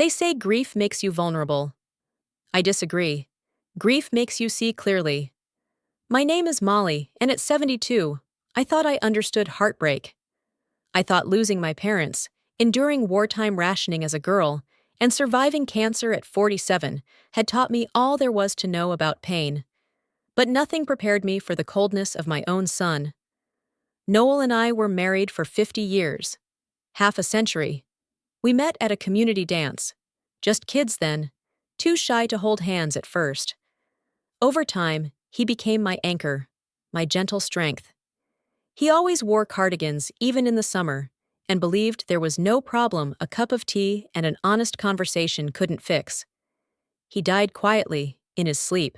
They say grief makes you vulnerable. I disagree. Grief makes you see clearly. My name is Molly, and at 72, I thought I understood heartbreak. I thought losing my parents, enduring wartime rationing as a girl, and surviving cancer at 47 had taught me all there was to know about pain. But nothing prepared me for the coldness of my own son. Noel and I were married for 50 years, half a century. We met at a community dance. Just kids then, too shy to hold hands at first. Over time, he became my anchor, my gentle strength. He always wore cardigans, even in the summer, and believed there was no problem a cup of tea and an honest conversation couldn't fix. He died quietly, in his sleep.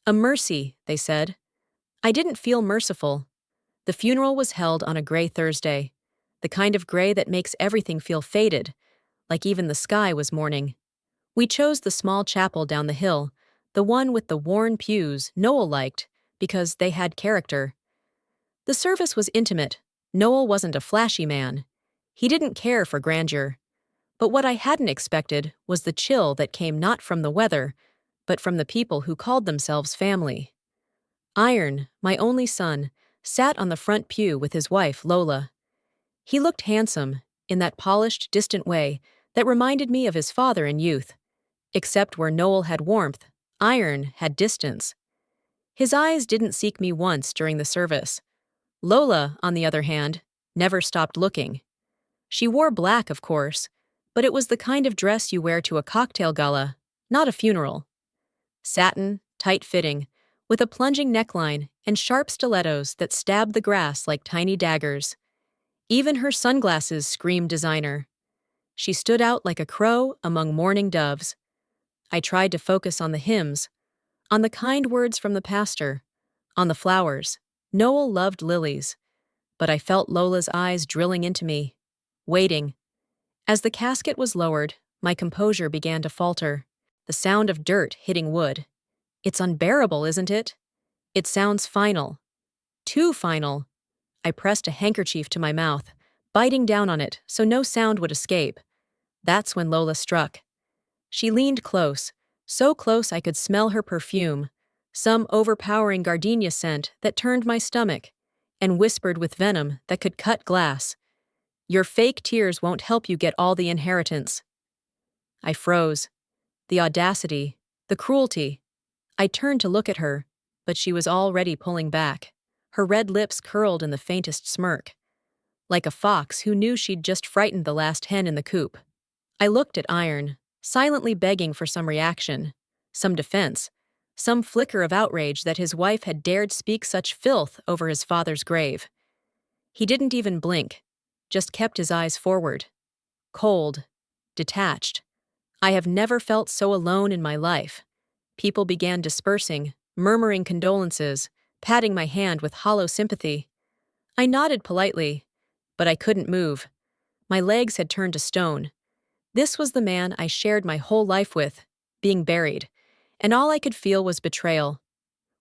A mercy, they said. I didn't feel merciful. The funeral was held on a gray Thursday, the kind of gray that makes everything feel faded, like even the sky was mourning. We chose the small chapel down the hill, the one with the worn pews Noel liked, because they had character. The service was intimate. Noel wasn't a flashy man. He didn't care for grandeur. But what I hadn't expected was the chill that came not from the weather, but from the people who called themselves family. Iron, my only son, sat on the front pew with his wife, Lola. He looked handsome, in that polished, distant way that reminded me of his father in youth. Except where Noel had warmth, Iron had distance. His eyes didn't seek me once during the service. Lola, on the other hand, never stopped looking. She wore black, of course, but it was the kind of dress you wear to a cocktail gala, not a funeral. Satin, tight-fitting, with a plunging neckline and sharp stilettos that stabbed the grass like tiny daggers. Even her sunglasses screamed designer. She stood out like a crow among mourning doves. I tried to focus on the hymns, on the kind words from the pastor, on the flowers. Noel loved lilies, but I felt Lola's eyes drilling into me, waiting. As the casket was lowered, my composure began to falter, the sound of dirt hitting wood. It's unbearable, isn't it? It sounds final. Too final. I pressed a handkerchief to my mouth, biting down on it so no sound would escape. That's when Lola struck. She leaned close, so close I could smell her perfume, some overpowering gardenia scent that turned my stomach, and whispered with venom that could cut glass. Your fake tears won't help you get all the inheritance. I froze. The audacity, the cruelty. I turned to look at her, but she was already pulling back, her red lips curled in the faintest smirk. Like a fox who knew she'd just frightened the last hen in the coop. I looked at Iron, silently begging for some reaction, some defense, some flicker of outrage that his wife had dared speak such filth over his father's grave. He didn't even blink, just kept his eyes forward. Cold, detached. I have never felt so alone in my life. People began dispersing, murmuring condolences, patting my hand with hollow sympathy. I nodded politely, but I couldn't move. My legs had turned to stone. This was the man I shared my whole life with, being buried, and all I could feel was betrayal.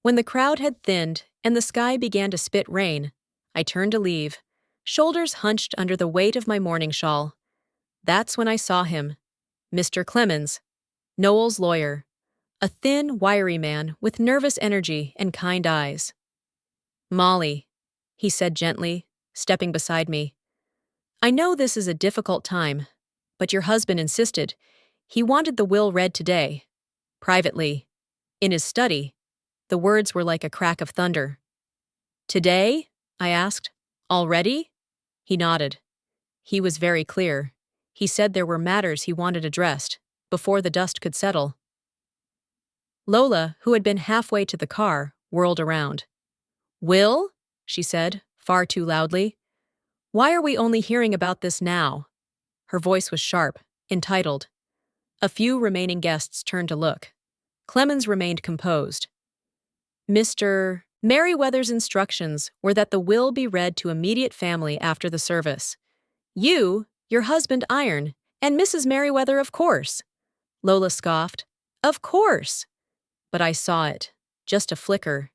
When the crowd had thinned and the sky began to spit rain, I turned to leave, shoulders hunched under the weight of my mourning shawl. That's when I saw him, Mr. Clemens, Noel's lawyer, a thin, wiry man with nervous energy and kind eyes. Molly, he said gently, stepping beside me. I know this is a difficult time, but your husband insisted. He wanted the will read today. Privately. In his study. The words were like a crack of thunder. Today? I asked. Already? He nodded. He was very clear. He said there were matters he wanted addressed, before the dust could settle. Lola, who had been halfway to the car, whirled around. Will? She said, far too loudly. Why are we only hearing about this now? Her voice was sharp, entitled. A few remaining guests turned to look. Clemens remained composed. Mr. Merriweather's instructions were that the will be read to immediate family after the service. You, your husband Iron, and Mrs. Merriweather, of course. Lola scoffed. Of course. But I saw it. Just a flicker.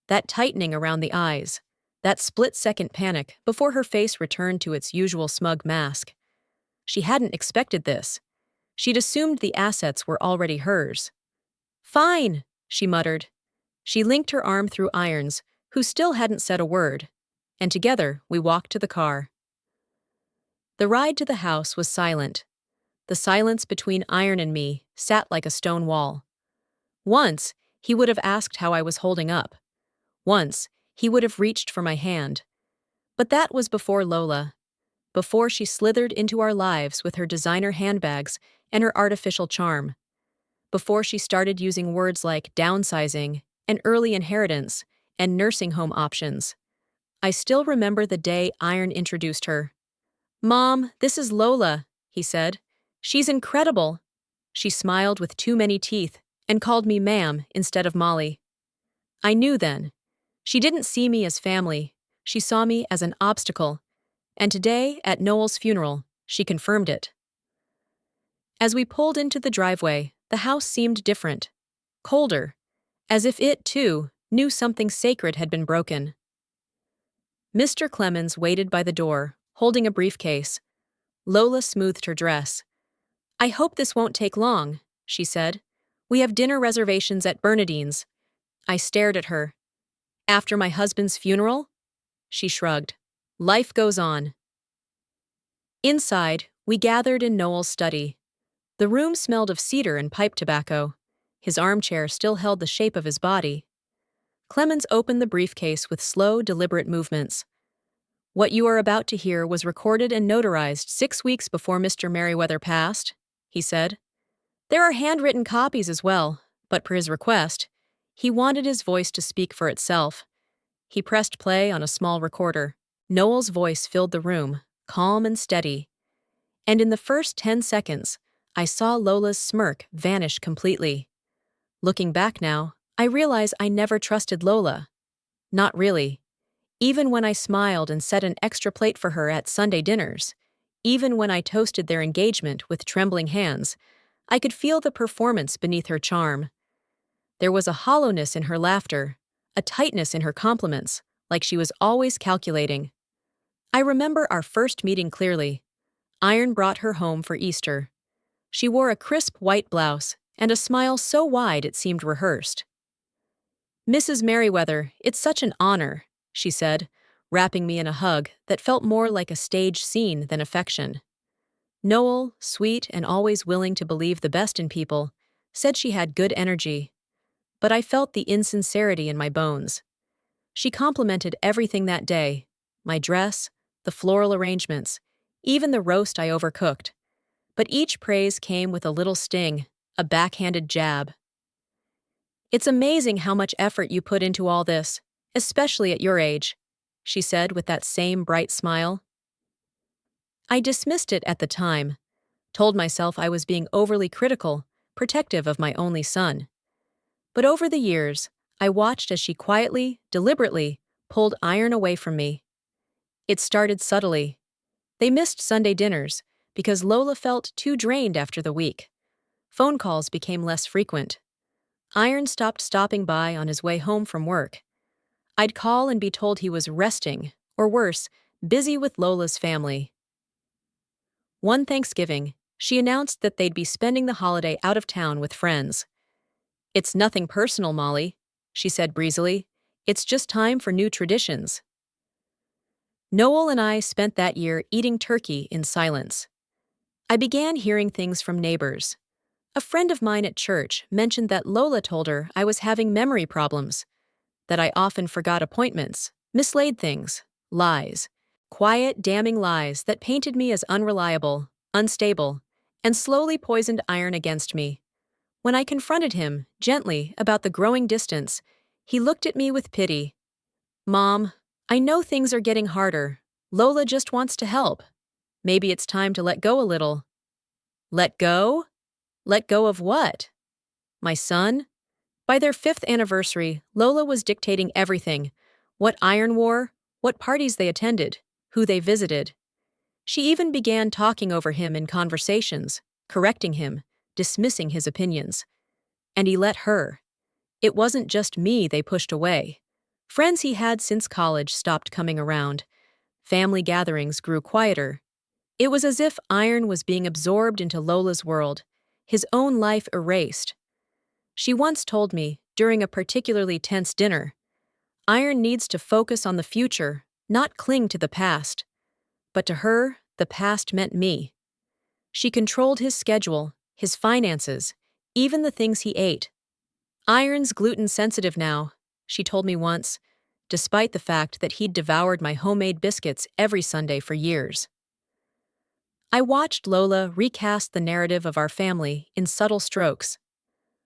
That tightening around the eyes. That split-second panic before her face returned to its usual smug mask. She hadn't expected this. She'd assumed the assets were already hers. Fine, she muttered. She linked her arm through Iron's, who still hadn't said a word, and together we walked to the car. The ride to the house was silent. The silence between Iron and me sat like a stone wall. Once, he would have asked how I was holding up. Once, he would have reached for my hand. But that was before Lola, before she slithered into our lives with her designer handbags and her artificial charm, before she started using words like downsizing and early inheritance and nursing home options. I still remember the day Iron introduced her. "Mom, this is Lola," he said. "She's incredible." She smiled with too many teeth and called me ma'am instead of Molly. I knew then. She didn't see me as family. She saw me as an obstacle. And today, at Noel's funeral, she confirmed it. As we pulled into the driveway, the house seemed different, colder, as if it, too, knew something sacred had been broken. Mr. Clemens waited by the door, holding a briefcase. Lola smoothed her dress. "I hope this won't take long," she said. "We have dinner reservations at Bernadine's." I stared at her. "After my husband's funeral?" She shrugged. "Life goes on." Inside, we gathered in Noel's study. The room smelled of cedar and pipe tobacco. His armchair still held the shape of his body. Clemens opened the briefcase with slow, deliberate movements. "What you are about to hear was recorded and notarized 6 weeks before Mr. Merriweather passed," he said. "There are handwritten copies as well, but per his request, he wanted his voice to speak for itself." He pressed play on a small recorder. Noel's voice filled the room, calm and steady. And in the first 10 seconds, I saw Lola's smirk vanish completely. Looking back now, I realize I never trusted Lola. Not really. Even when I smiled and set an extra plate for her at Sunday dinners, even when I toasted their engagement with trembling hands, I could feel the performance beneath her charm. There was a hollowness in her laughter, a tightness in her compliments, like she was always calculating. I remember our first meeting clearly. Iron brought her home for Easter. She wore a crisp white blouse and a smile so wide it seemed rehearsed. "Mrs. Merriweather, it's such an honor," she said, wrapping me in a hug that felt more like a stage scene than affection. Noel, sweet and always willing to believe the best in people, said she had good energy. But I felt the insincerity in my bones. She complimented everything that day, my dress, the floral arrangements, even the roast I overcooked. But each praise came with a little sting, a backhanded jab. "It's amazing how much effort you put into all this, especially at your age," she said with that same bright smile. I dismissed it at the time, told myself I was being overly critical, protective of my only son. But over the years, I watched as she quietly, deliberately, pulled Iron away from me. It started subtly. They missed Sunday dinners because Lola felt too drained after the week. Phone calls became less frequent. Iron stopped stopping by on his way home from work. I'd call and be told he was resting, or worse, busy with Lola's family. One Thanksgiving, she announced that they'd be spending the holiday out of town with friends. "It's nothing personal, Molly," she said breezily. "It's just time for new traditions." Noel and I spent that year eating turkey in silence. I began hearing things from neighbors. A friend of mine at church mentioned that Lola told her I was having memory problems, that I often forgot appointments, mislaid things, lies. Quiet, damning lies that painted me as unreliable, unstable, and slowly poisoned Iron against me. When I confronted him, gently, about the growing distance, he looked at me with pity. "Mom, I know things are getting harder. Lola just wants to help. Maybe it's time to let go a little." Let go? Let go of what? My son? By their 5th anniversary, Lola was dictating everything: what Iron wore, what parties they attended, who they visited. She even began talking over him in conversations, correcting him, dismissing his opinions. And he let her. It wasn't just me they pushed away. Friends he had since college stopped coming around. Family gatherings grew quieter. It was as if Iron was being absorbed into Lola's world, his own life erased. She once told me, during a particularly tense dinner, Iron needs to focus on the future, not cling to the past. But to her, the past meant me. She controlled his schedule, his finances, even the things he ate. Iron's gluten-sensitive now, she told me once, despite the fact that he'd devoured my homemade biscuits every Sunday for years. I watched Lola recast the narrative of our family in subtle strokes.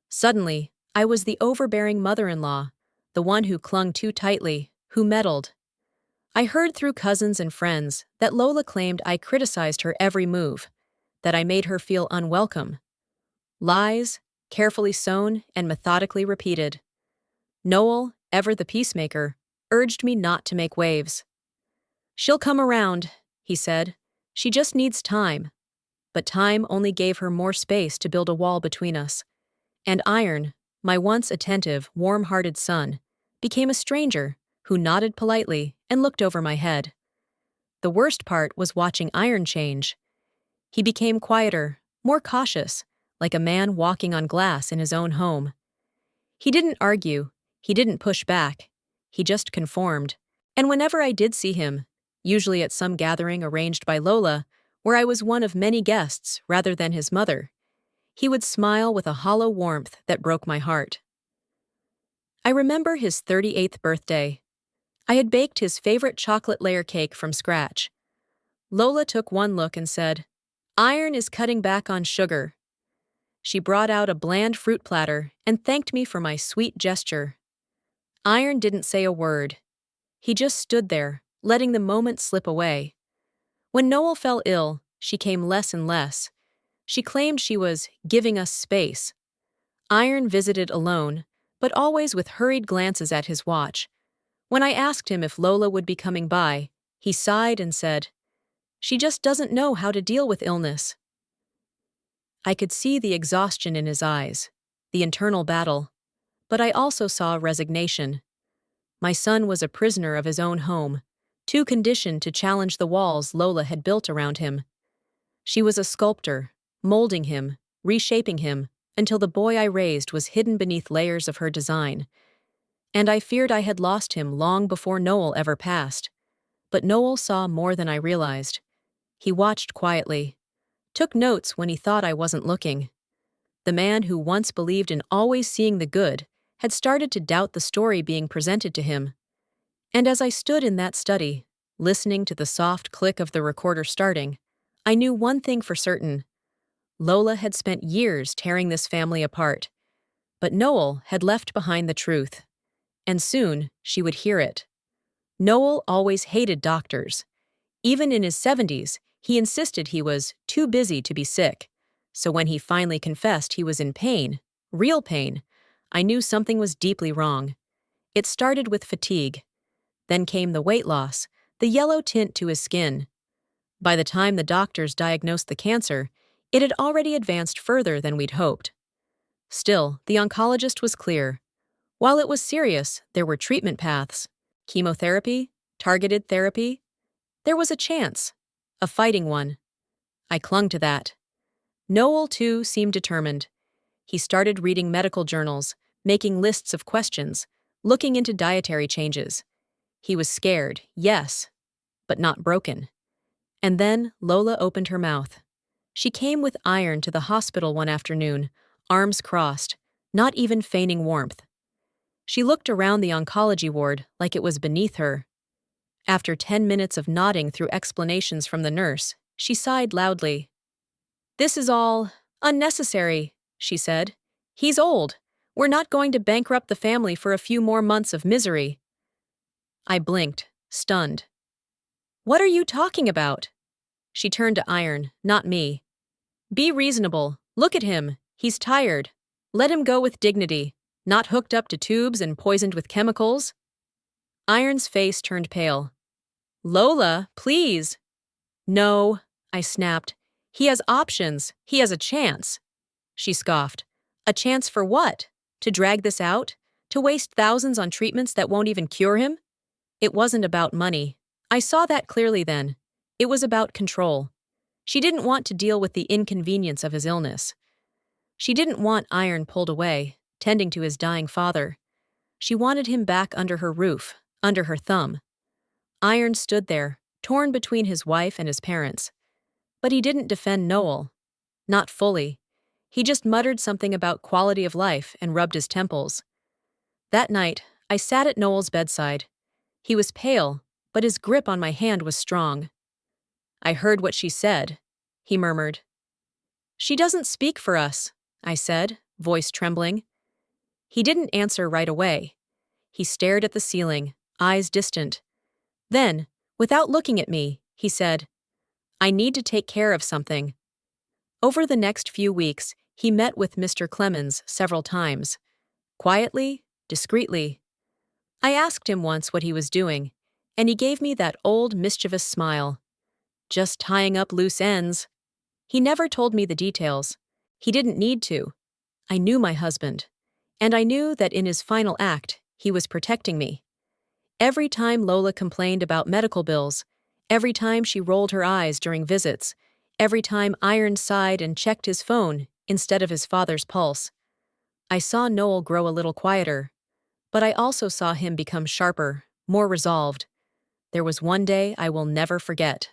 Suddenly, I was the overbearing mother-in-law, the one who clung too tightly, who meddled. I heard through cousins and friends that Lola claimed I criticized her every move, that I made her feel unwelcome. Lies, carefully sown and methodically repeated. Noel, ever the peacemaker, urged me not to make waves. "She'll come around," he said. "She just needs time." But time only gave her more space to build a wall between us. And Iron, my once attentive, warm-hearted son, became a stranger who nodded politely and looked over my head. The worst part was watching Iron change. He became quieter, more cautious, like a man walking on glass in his own home. He didn't argue, he didn't push back, he just conformed. And whenever I did see him, usually at some gathering arranged by Lola, where I was one of many guests rather than his mother, he would smile with a hollow warmth that broke my heart. I remember his 38th birthday. I had baked his favorite chocolate layer cake from scratch. Lola took one look and said, "Iron is cutting back on sugar." She brought out a bland fruit platter and thanked me for my sweet gesture. Iron didn't say a word. He just stood there, letting the moment slip away. When Noel fell ill, she came less and less. She claimed she was giving us space. Iron visited alone, but always with hurried glances at his watch. When I asked him if Lola would be coming by, he sighed and said, "She just doesn't know how to deal with illness." I could see the exhaustion in his eyes, the internal battle, but I also saw resignation. My son was a prisoner of his own home, too conditioned to challenge the walls Lola had built around him. She was a sculptor, molding him, reshaping him, until the boy I raised was hidden beneath layers of her design. And I feared I had lost him long before Noel ever passed. But Noel saw more than I realized. He watched quietly, took notes when he thought I wasn't looking. The man who once believed in always seeing the good had started to doubt the story being presented to him. And as I stood in that study, listening to the soft click of the recorder starting, I knew one thing for certain. Lola had spent years tearing this family apart, but Noel had left behind the truth. And soon she would hear it. Noel always hated doctors. Even in his 70s, he insisted he was too busy to be sick. So when he finally confessed he was in pain, real pain, I knew something was deeply wrong. It started with fatigue. Then came the weight loss, the yellow tint to his skin. By the time the doctors diagnosed the cancer, it had already advanced further than we'd hoped. Still, the oncologist was clear. While it was serious, there were treatment paths. Chemotherapy, targeted therapy. There was a chance. A fighting one. I clung to that. Noel, too, seemed determined. He started reading medical journals, making lists of questions, looking into dietary changes. He was scared, yes, but not broken. And then Lola opened her mouth. She came with Iron to the hospital one afternoon, arms crossed, not even feigning warmth. She looked around the oncology ward like it was beneath her. After 10 minutes of nodding through explanations from the nurse, she sighed loudly. "This is all unnecessary," she said. "He's old. We're not going to bankrupt the family for a few more months of misery." I blinked, stunned. "What are you talking about?" She turned to Iron, not me. "Be reasonable. Look at him. He's tired. Let him go with dignity, not hooked up to tubes and poisoned with chemicals." Iron's face turned pale. "Lola, please." "No," I snapped. "He has options. He has a chance." She scoffed. "A chance for what? To drag this out? To waste thousands on treatments that won't even cure him?" It wasn't about money. I saw that clearly then. It was about control. She didn't want to deal with the inconvenience of his illness. She didn't want Iron pulled away, tending to his dying father. She wanted him back under her roof, under her thumb. Iron stood there, torn between his wife and his parents. But he didn't defend Noel. Not fully. He just muttered something about quality of life and rubbed his temples. That night, I sat at Noel's bedside. He was pale, but his grip on my hand was strong. "I heard what she said," he murmured. "She doesn't speak for us," I said, voice trembling. He didn't answer right away. He stared at the ceiling, eyes distant. Then, without looking at me, he said, "I need to take care of something." Over the next few weeks, he met with Mr. Clemens several times. Quietly, discreetly. I asked him once what he was doing, and he gave me that old mischievous smile. "Just tying up loose ends." He never told me the details. He didn't need to. I knew my husband, and I knew that in his final act, he was protecting me. Every time Lola complained about medical bills, every time she rolled her eyes during visits, every time Iron sighed and checked his phone instead of his father's pulse, I saw Noel grow a little quieter, but I also saw him become sharper, more resolved. There was one day I will never forget.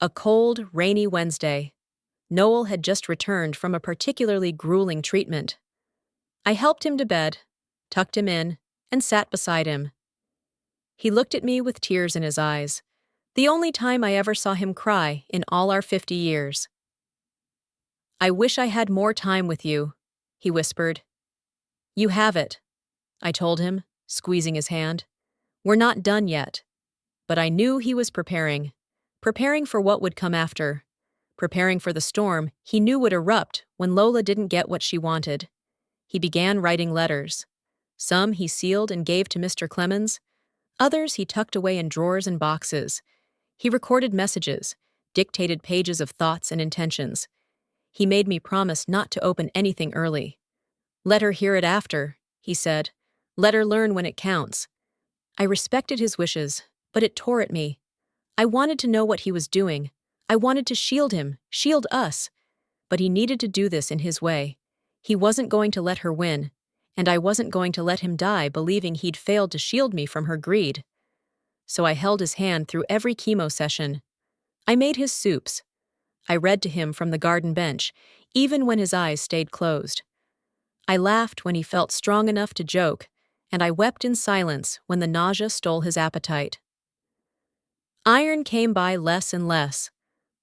A cold, rainy Wednesday. Noel had just returned from a particularly grueling treatment. I helped him to bed, tucked him in, and sat beside him. He looked at me with tears in his eyes, the only time I ever saw him cry in all our 50 years. "I wish I had more time with you," he whispered. "You have it," I told him, squeezing his hand. "We're not done yet." But I knew he was preparing for what would come after, preparing for the storm he knew would erupt when Lola didn't get what she wanted. He began writing letters. Some he sealed and gave to Mr. Clemens. Others he tucked away in drawers and boxes. He recorded messages, dictated pages of thoughts and intentions. He made me promise not to open anything early. "Let her hear it after," he said. "Let her learn when it counts." I respected his wishes, but it tore at me. I wanted to know what he was doing. I wanted to shield him, shield us. But he needed to do this in his way. He wasn't going to let her win, and I wasn't going to let him die believing he'd failed to shield me from her greed. So I held his hand through every chemo session. I made his soups. I read to him from the garden bench, even when his eyes stayed closed. I laughed when he felt strong enough to joke, and I wept in silence when the nausea stole his appetite. Iron came by less and less.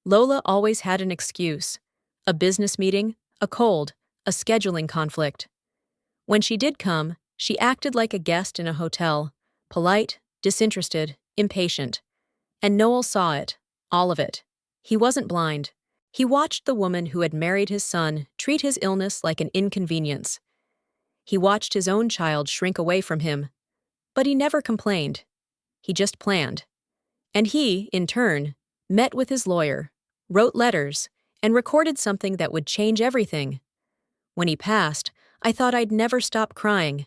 Lola always had an excuse. A business meeting, a cold, a scheduling conflict. When she did come, she acted like a guest in a hotel, polite, disinterested, impatient. And Noel saw it, all of it. He wasn't blind. He watched the woman who had married his son treat his illness like an inconvenience. He watched his own child shrink away from him. But he never complained. He just planned. And he, in turn, met with his lawyer, wrote letters, and recorded something that would change everything. When he passed, I thought I'd never stop crying.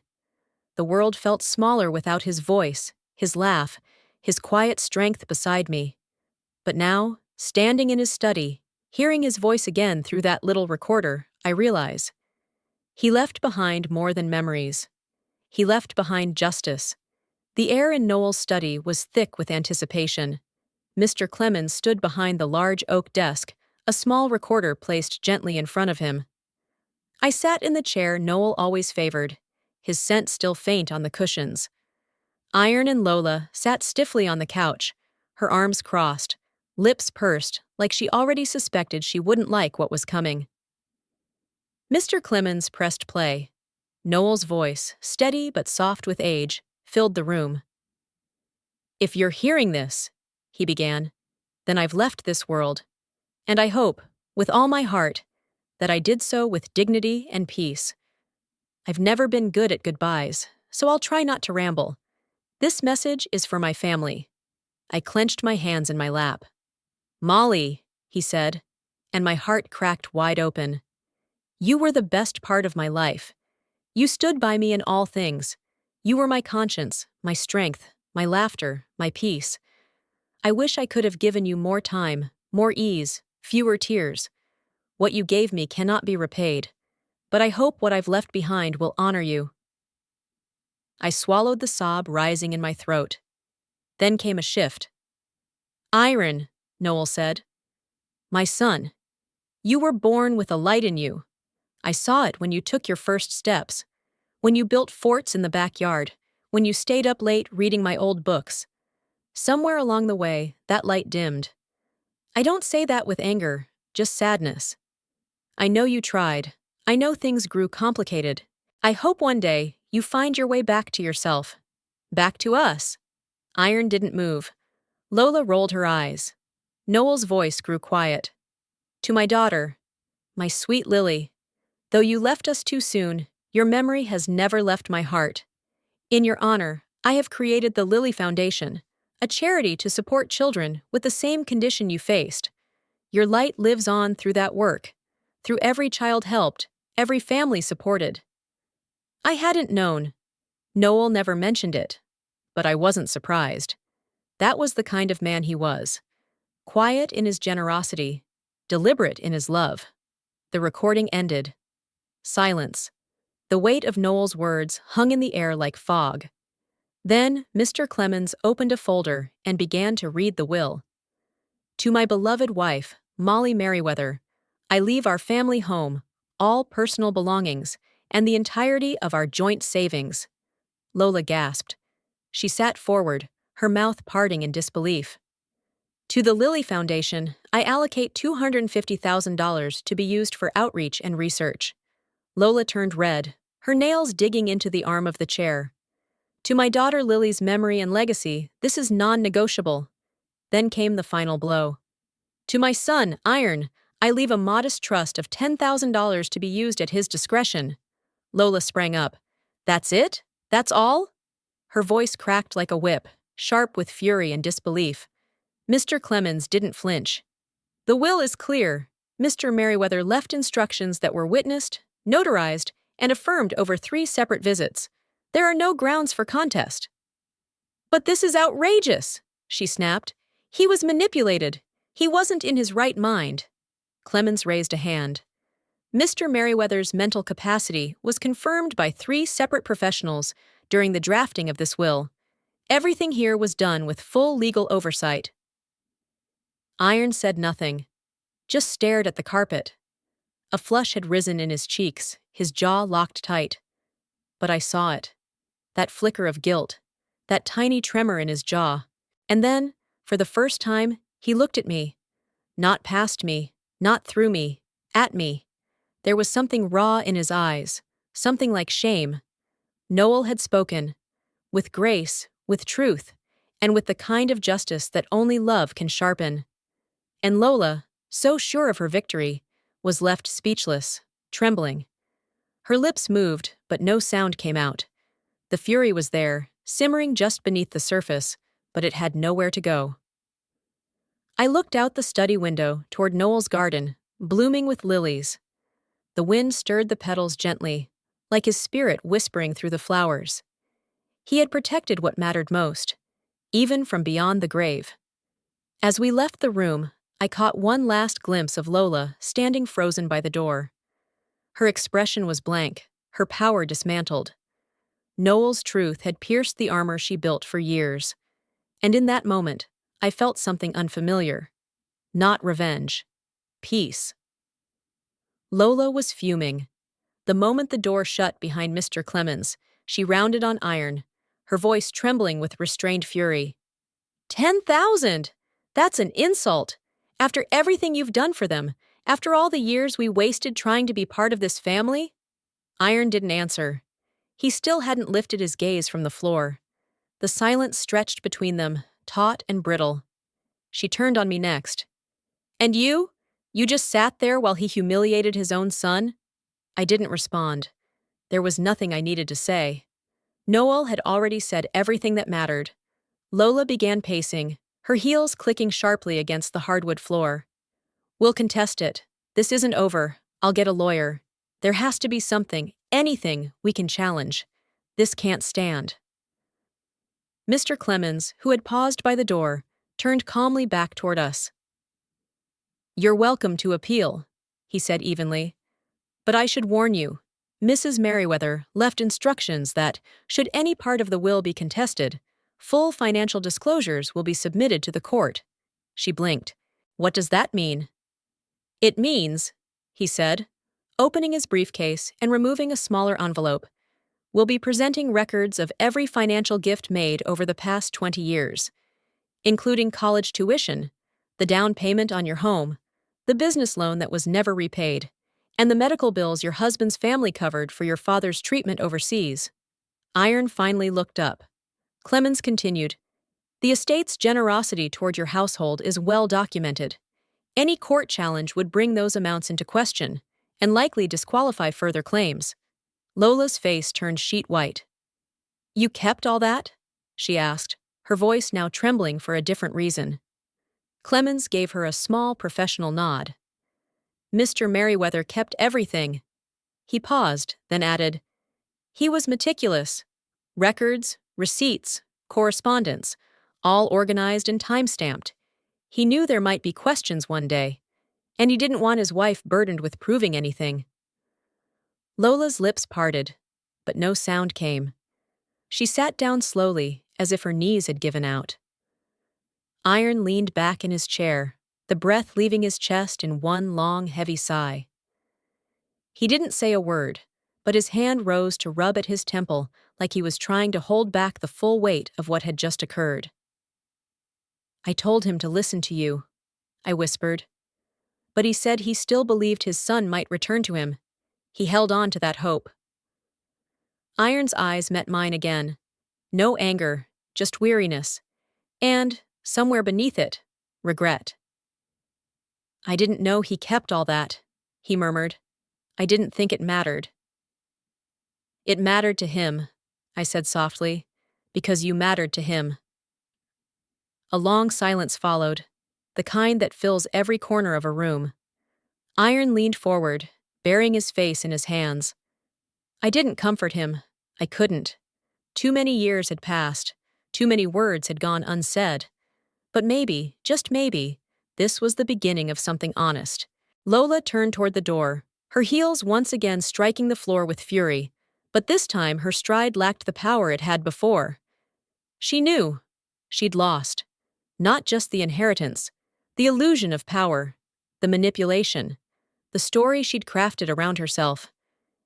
The world felt smaller without his voice, his laugh, his quiet strength beside me. But now, standing in his study, hearing his voice again through that little recorder, I realize. He left behind more than memories. He left behind justice. The air in Noel's study was thick with anticipation. Mr. Clemens stood behind the large oak desk, a small recorder placed gently in front of him. I sat in the chair Noel always favored, his scent still faint on the cushions. Iron and Lola sat stiffly on the couch, her arms crossed, lips pursed like she already suspected she wouldn't like what was coming. Mr. Clemens pressed play. Noel's voice, steady but soft with age, filled the room. "If you're hearing this," he began, "then I've left this world. And I hope, with all my heart, that I did so with dignity and peace. I've never been good at goodbyes, so I'll try not to ramble. This message is for my family." I clenched my hands in my lap. "Molly," he said, and my heart cracked wide open. "You were the best part of my life. You stood by me in all things. You were my conscience, my strength, my laughter, my peace. I wish I could have given you more time, more ease, fewer tears. What you gave me cannot be repaid, but I hope what I've left behind will honor you. I swallowed the sob rising in my throat. Then came a shift. Iron, Noel said. My son, you were born with a light in you. I saw it when you took your first steps, when you built forts in the backyard, when you stayed up late reading my old books. Somewhere along the way, that light dimmed. I don't say that with anger, just sadness. I know you tried. I know things grew complicated. I hope one day you find your way back to yourself. Back to us. Iron didn't move. Lola rolled her eyes. Noel's voice grew quiet. To my daughter, my sweet Lily, though you left us too soon, your memory has never left my heart. In your honor, I have created the Lily Foundation, a charity to support children with the same condition you faced. Your light lives on through that work, through every child helped, every family supported. I hadn't known. Noel never mentioned it, but I wasn't surprised. That was the kind of man he was. Quiet in his generosity, deliberate in his love. The recording ended. Silence. The weight of Noel's words hung in the air like fog. Then Mr. Clemens opened a folder and began to read the will. To my beloved wife, Molly Merriweather, I leave our family home, all personal belongings, and the entirety of our joint savings. Lola gasped. She sat forward, her mouth parting in disbelief. To the Lily Foundation, I allocate $250,000 to be used for outreach and research. Lola turned red, her nails digging into the arm of the chair. To my daughter Lily's memory and legacy, this is non-negotiable. Then came the final blow. To my son, Iron, I leave a modest trust of $10,000 to be used at his discretion. Lola sprang up. That's it? That's all? Her voice cracked like a whip, sharp with fury and disbelief. Mr. Clemens didn't flinch. The will is clear. Mr. Merriweather left instructions that were witnessed, notarized, and affirmed over 3 separate visits. There are no grounds for contest. But this is outrageous, she snapped. He was manipulated. He wasn't in his right mind. Clemens raised a hand. Mr. Merriweather's mental capacity was confirmed by 3 separate professionals during the drafting of this will. Everything here was done with full legal oversight. Iron said nothing, just stared at the carpet. A flush had risen in his cheeks, his jaw locked tight. But I saw it. That flicker of guilt, that tiny tremor in his jaw. And then, for the first time, he looked at me. Not past me, not through me, at me. There was something raw in his eyes, something like shame. Noel had spoken, with grace, with truth, and with the kind of justice that only love can sharpen. And Lola, so sure of her victory, was left speechless, trembling. Her lips moved, but no sound came out. The fury was there, simmering just beneath the surface, but it had nowhere to go. I looked out the study window toward Noel's garden, blooming with lilies. The wind stirred the petals gently, like his spirit whispering through the flowers. He had protected what mattered most, even from beyond the grave. As we left the room, I caught one last glimpse of Lola standing frozen by the door. Her expression was blank, her power dismantled. Noel's truth had pierced the armor she built for years. And in that moment, I felt something unfamiliar. Not revenge. Peace. Lola was fuming. The moment the door shut behind Mr. Clemens, she rounded on Iron, her voice trembling with restrained fury. 10,000! That's an insult! After everything you've done for them, after all the years we wasted trying to be part of this family? Iron didn't answer. He still hadn't lifted his gaze from the floor. The silence stretched between them, taut and brittle. She turned on me next. And you? You just sat there while he humiliated his own son? I didn't respond. There was nothing I needed to say. Noel had already said everything that mattered. Lola began pacing, her heels clicking sharply against the hardwood floor. We'll contest it. This isn't over. I'll get a lawyer. There has to be something, anything, we can challenge. This can't stand. Mr. Clemens, who had paused by the door, turned calmly back toward us. "You're welcome to appeal," he said evenly. "But I should warn you, Mrs. Merriweather left instructions that, should any part of the will be contested, full financial disclosures will be submitted to the court." She blinked. "What does that mean?" "It means," he said, opening his briefcase and removing a smaller envelope, "we'll be presenting records of every financial gift made over the past 20 years, including college tuition, the down payment on your home, the business loan that was never repaid, and the medical bills your husband's family covered for your father's treatment overseas." Iron finally looked up. Clemens continued, "The estate's generosity toward your household is well documented. Any court challenge would bring those amounts into question and likely disqualify further claims." Lola's face turned sheet white. "You kept all that?" she asked, her voice now trembling for a different reason. Clemens gave her a small professional nod. "Mr. Merriweather kept everything." He paused, then added, "He was meticulous. Records, receipts, correspondence, all organized and time-stamped. He knew there might be questions one day, and he didn't want his wife burdened with proving anything." Lola's lips parted, but no sound came. She sat down slowly, as if her knees had given out. Iron leaned back in his chair, the breath leaving his chest in one long, heavy sigh. He didn't say a word, but his hand rose to rub at his temple like he was trying to hold back the full weight of what had just occurred. "I told him to listen to you," I whispered. "But he said he still believed his son might return to him. He held on to that hope." Iron's eyes met mine again. No anger, just weariness. And, somewhere beneath it, regret. "I didn't know he kept all that," he murmured. "I didn't think it mattered." "It mattered to him," I said softly, "because you mattered to him." A long silence followed, the kind that fills every corner of a room. Iron leaned forward, burying his face in his hands. I didn't comfort him. I couldn't. Too many years had passed. Too many words had gone unsaid. But maybe, just maybe, this was the beginning of something honest. Lola turned toward the door, her heels once again striking the floor with fury, but this time her stride lacked the power it had before. She knew. She'd lost. Not just the inheritance, the illusion of power, the manipulation, the story she'd crafted around herself.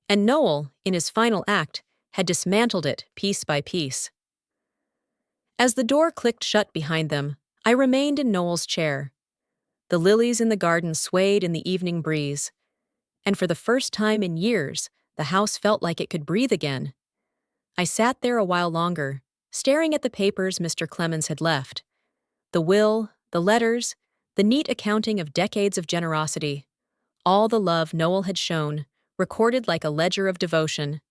And Noel, in his final act, had dismantled it piece by piece. As the door clicked shut behind them, I remained in Noel's chair. The lilies in the garden swayed in the evening breeze, and for the first time in years, the house felt like it could breathe again. I sat there a while longer, staring at the papers Mr. Clemens had left. The will, the letters, the neat accounting of decades of generosity, all the love Noel had shown, recorded like a ledger of devotion.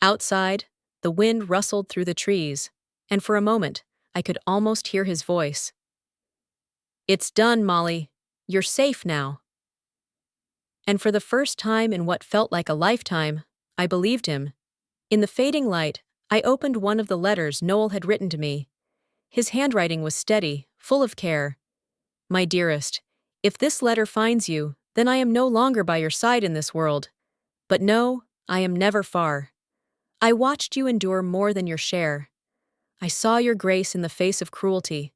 Outside, the wind rustled through the trees, and for a moment, I could almost hear his voice. "It's done, Molly. You're safe now." And for the first time in what felt like a lifetime, I believed him. In the fading light, I opened one of the letters Noel had written to me. His handwriting was steady, full of care. "My dearest, if this letter finds you, then I am no longer by your side in this world. But no, I am never far. I watched you endure more than your share. I saw your grace in the face of cruelty.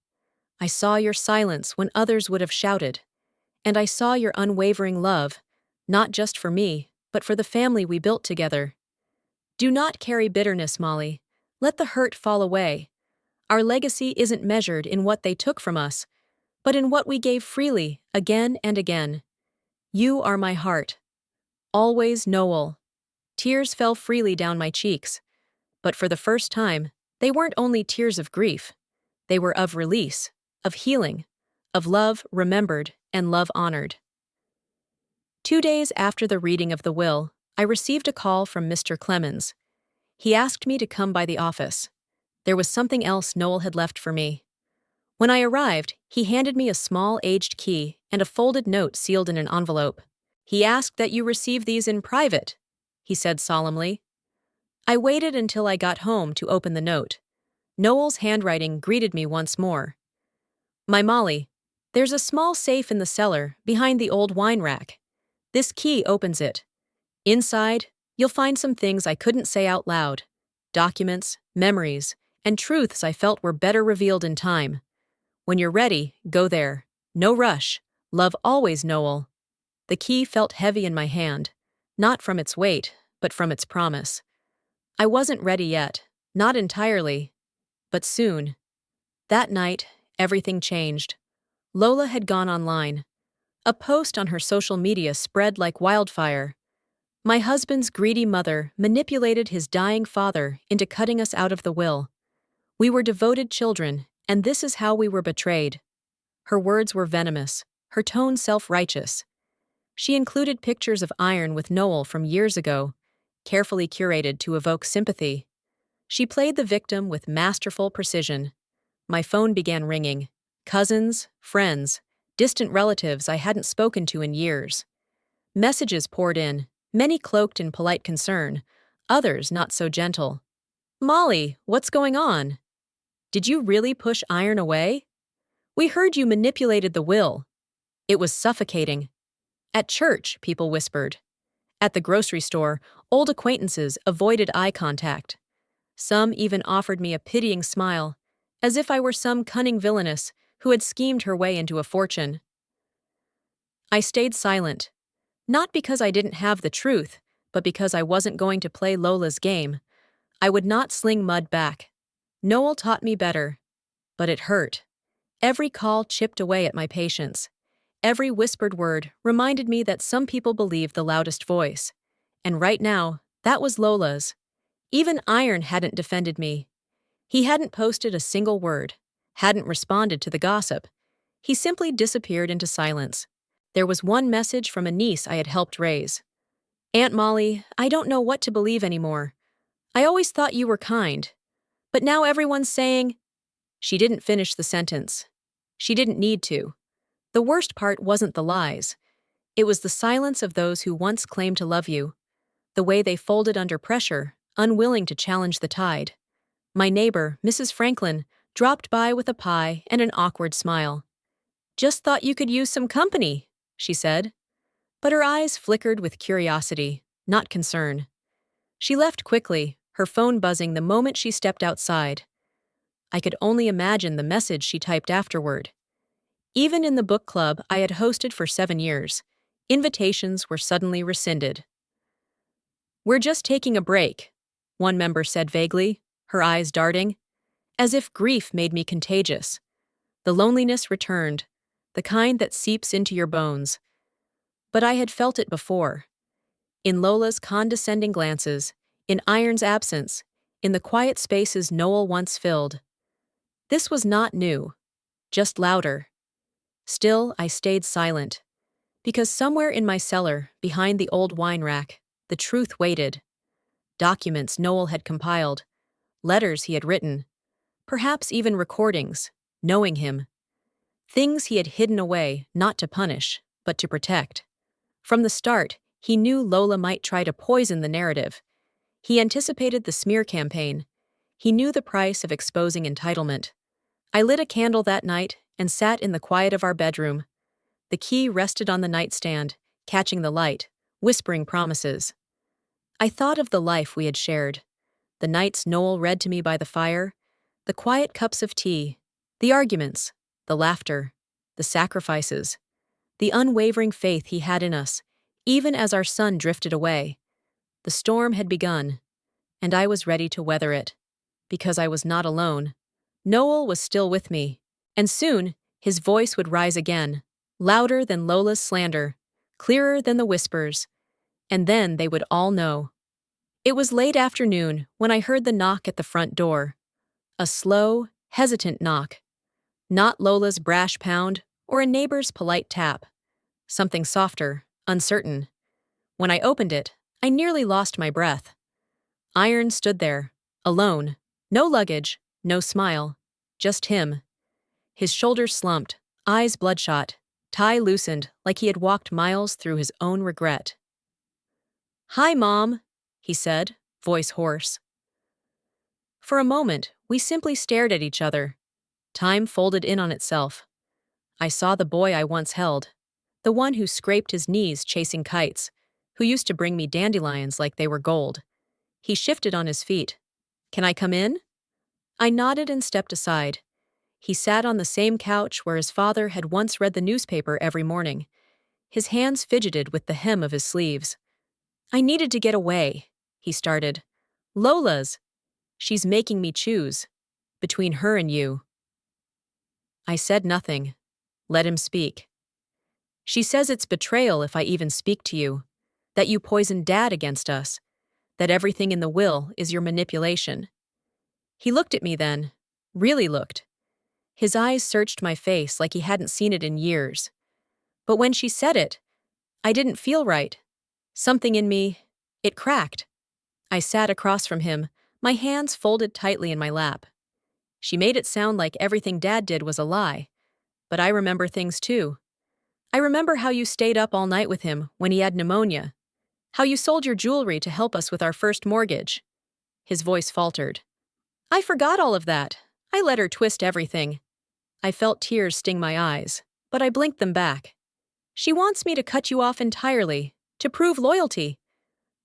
I saw your silence when others would have shouted. And I saw your unwavering love, not just for me, but for the family we built together. Do not carry bitterness, Molly. Let the hurt fall away. Our legacy isn't measured in what they took from us, but in what we gave freely, again and again. You are my heart. Always Noel." Tears fell freely down my cheeks, but for the first time, they weren't only tears of grief. They were of release, of healing, of love remembered and love honored. 2 days after the reading of the will, I received a call from Mr. Clemens. He asked me to come by the office. There was something else Noel had left for me. When I arrived, he handed me a small aged key and a folded note sealed in an envelope. "He asked that you receive these in private," he said solemnly. I waited until I got home to open the note. Noel's handwriting greeted me once more. "My Molly, There's a small safe in the cellar behind the old wine rack. This key opens it. Inside, you'll find some things I couldn't say out loud. Documents, memories, and truths I felt were better revealed in time. When you're ready, go there. No rush. Love always, Noel. The key felt heavy in my hand, not from its weight, but from its promise. I wasn't ready yet, not entirely, but soon. That night, everything changed. Lola had gone online. A post on her social media spread like wildfire. My husband's greedy mother manipulated his dying father into cutting us out of the will. We were devoted children, and this is how we were betrayed. Her words were venomous, her tone self-righteous. She included pictures of Iron with Noel from years ago, carefully curated to evoke sympathy. She played the victim with masterful precision. My phone began ringing. Cousins, friends, distant relatives I hadn't spoken to in years. Messages poured in, many cloaked in polite concern, others not so gentle. "Molly, what's going on? Did you really push Iron away? We heard you manipulated the will." It was suffocating. At church, people whispered. At the grocery store, old acquaintances avoided eye contact. Some even offered me a pitying smile, as if I were some cunning villainess who had schemed her way into a fortune. I stayed silent, not because I didn't have the truth, but because I wasn't going to play Lola's game. I would not sling mud back. Noel taught me better, but it hurt. Every call chipped away at my patience. Every whispered word reminded me that some people believe the loudest voice. And right now, that was Lola's. Even Iron hadn't defended me. He hadn't posted a single word, hadn't responded to the gossip. He simply disappeared into silence. There was one message from a niece I had helped raise. "Aunt Molly, I don't know what to believe anymore. I always thought you were kind. But now everyone's saying—" She didn't finish the sentence. She didn't need to. The worst part wasn't the lies. It was the silence of those who once claimed to love you. The way they folded under pressure, unwilling to challenge the tide. My neighbor, Mrs. Franklin, dropped by with a pie and an awkward smile. "Just thought you could use some company," she said. But her eyes flickered with curiosity, not concern. She left quickly, her phone buzzing the moment she stepped outside. I could only imagine the message she typed afterward. Even in the book club I had hosted for 7 years, invitations were suddenly rescinded. "We're just taking a break," one member said vaguely, her eyes darting, as if grief made me contagious. The loneliness returned, the kind that seeps into your bones. But I had felt it before. In Lola's condescending glances, in Iron's absence, in the quiet spaces Noel once filled. This was not new, just louder. Still, I stayed silent, because somewhere in my cellar, behind the old wine rack, the truth waited. Documents Noel had compiled, letters he had written, perhaps even recordings, knowing him. Things he had hidden away, not to punish, but to protect. From the start, he knew Lola might try to poison the narrative. He anticipated the smear campaign. He knew the price of exposing entitlement. I lit a candle that night and sat in the quiet of our bedroom. The key rested on the nightstand, catching the light, whispering promises. I thought of the life we had shared. The nights Noel read to me by the fire, the quiet cups of tea, the arguments, the laughter, the sacrifices, the unwavering faith he had in us, even as our sun drifted away. The storm had begun, and I was ready to weather it, because I was not alone. Noel was still with me, and soon his voice would rise again, louder than Lola's slander, clearer than the whispers, and then they would all know. It was late afternoon when I heard the knock at the front door. A slow, hesitant knock. Not Lola's brash pound or a neighbor's polite tap. Something softer, uncertain. When I opened it, I nearly lost my breath. Iron stood there, alone. No luggage, no smile. Just him. His shoulders slumped, eyes bloodshot, tie loosened like he had walked miles through his own regret. "Hi, Mom," he said, voice hoarse. For a moment, we simply stared at each other. Time folded in on itself. I saw the boy I once held, the one who scraped his knees chasing kites, who used to bring me dandelions like they were gold. He shifted on his feet. "Can I come in?" I nodded and stepped aside. He sat on the same couch where his father had once read the newspaper every morning. His hands fidgeted with the hem of his sleeves. "I needed to get away," he started. "Lola's. She's making me choose. Between her and you." I said nothing. Let him speak. "She says it's betrayal if I even speak to you, that you poisoned Dad against us, that everything in the will is your manipulation." He looked at me then, really looked. His eyes searched my face like he hadn't seen it in years. But when she said it, I didn't feel right. Something in me, it cracked. I sat across from him, my hands folded tightly in my lap. She made it sound like everything Dad did was a lie. But I remember things too. I remember how you stayed up all night with him when he had pneumonia. How you sold your jewelry to help us with our first mortgage. His voice faltered. I forgot all of that. I let her twist everything. I felt tears sting my eyes, but I blinked them back. She wants me to cut you off entirely, to prove loyalty.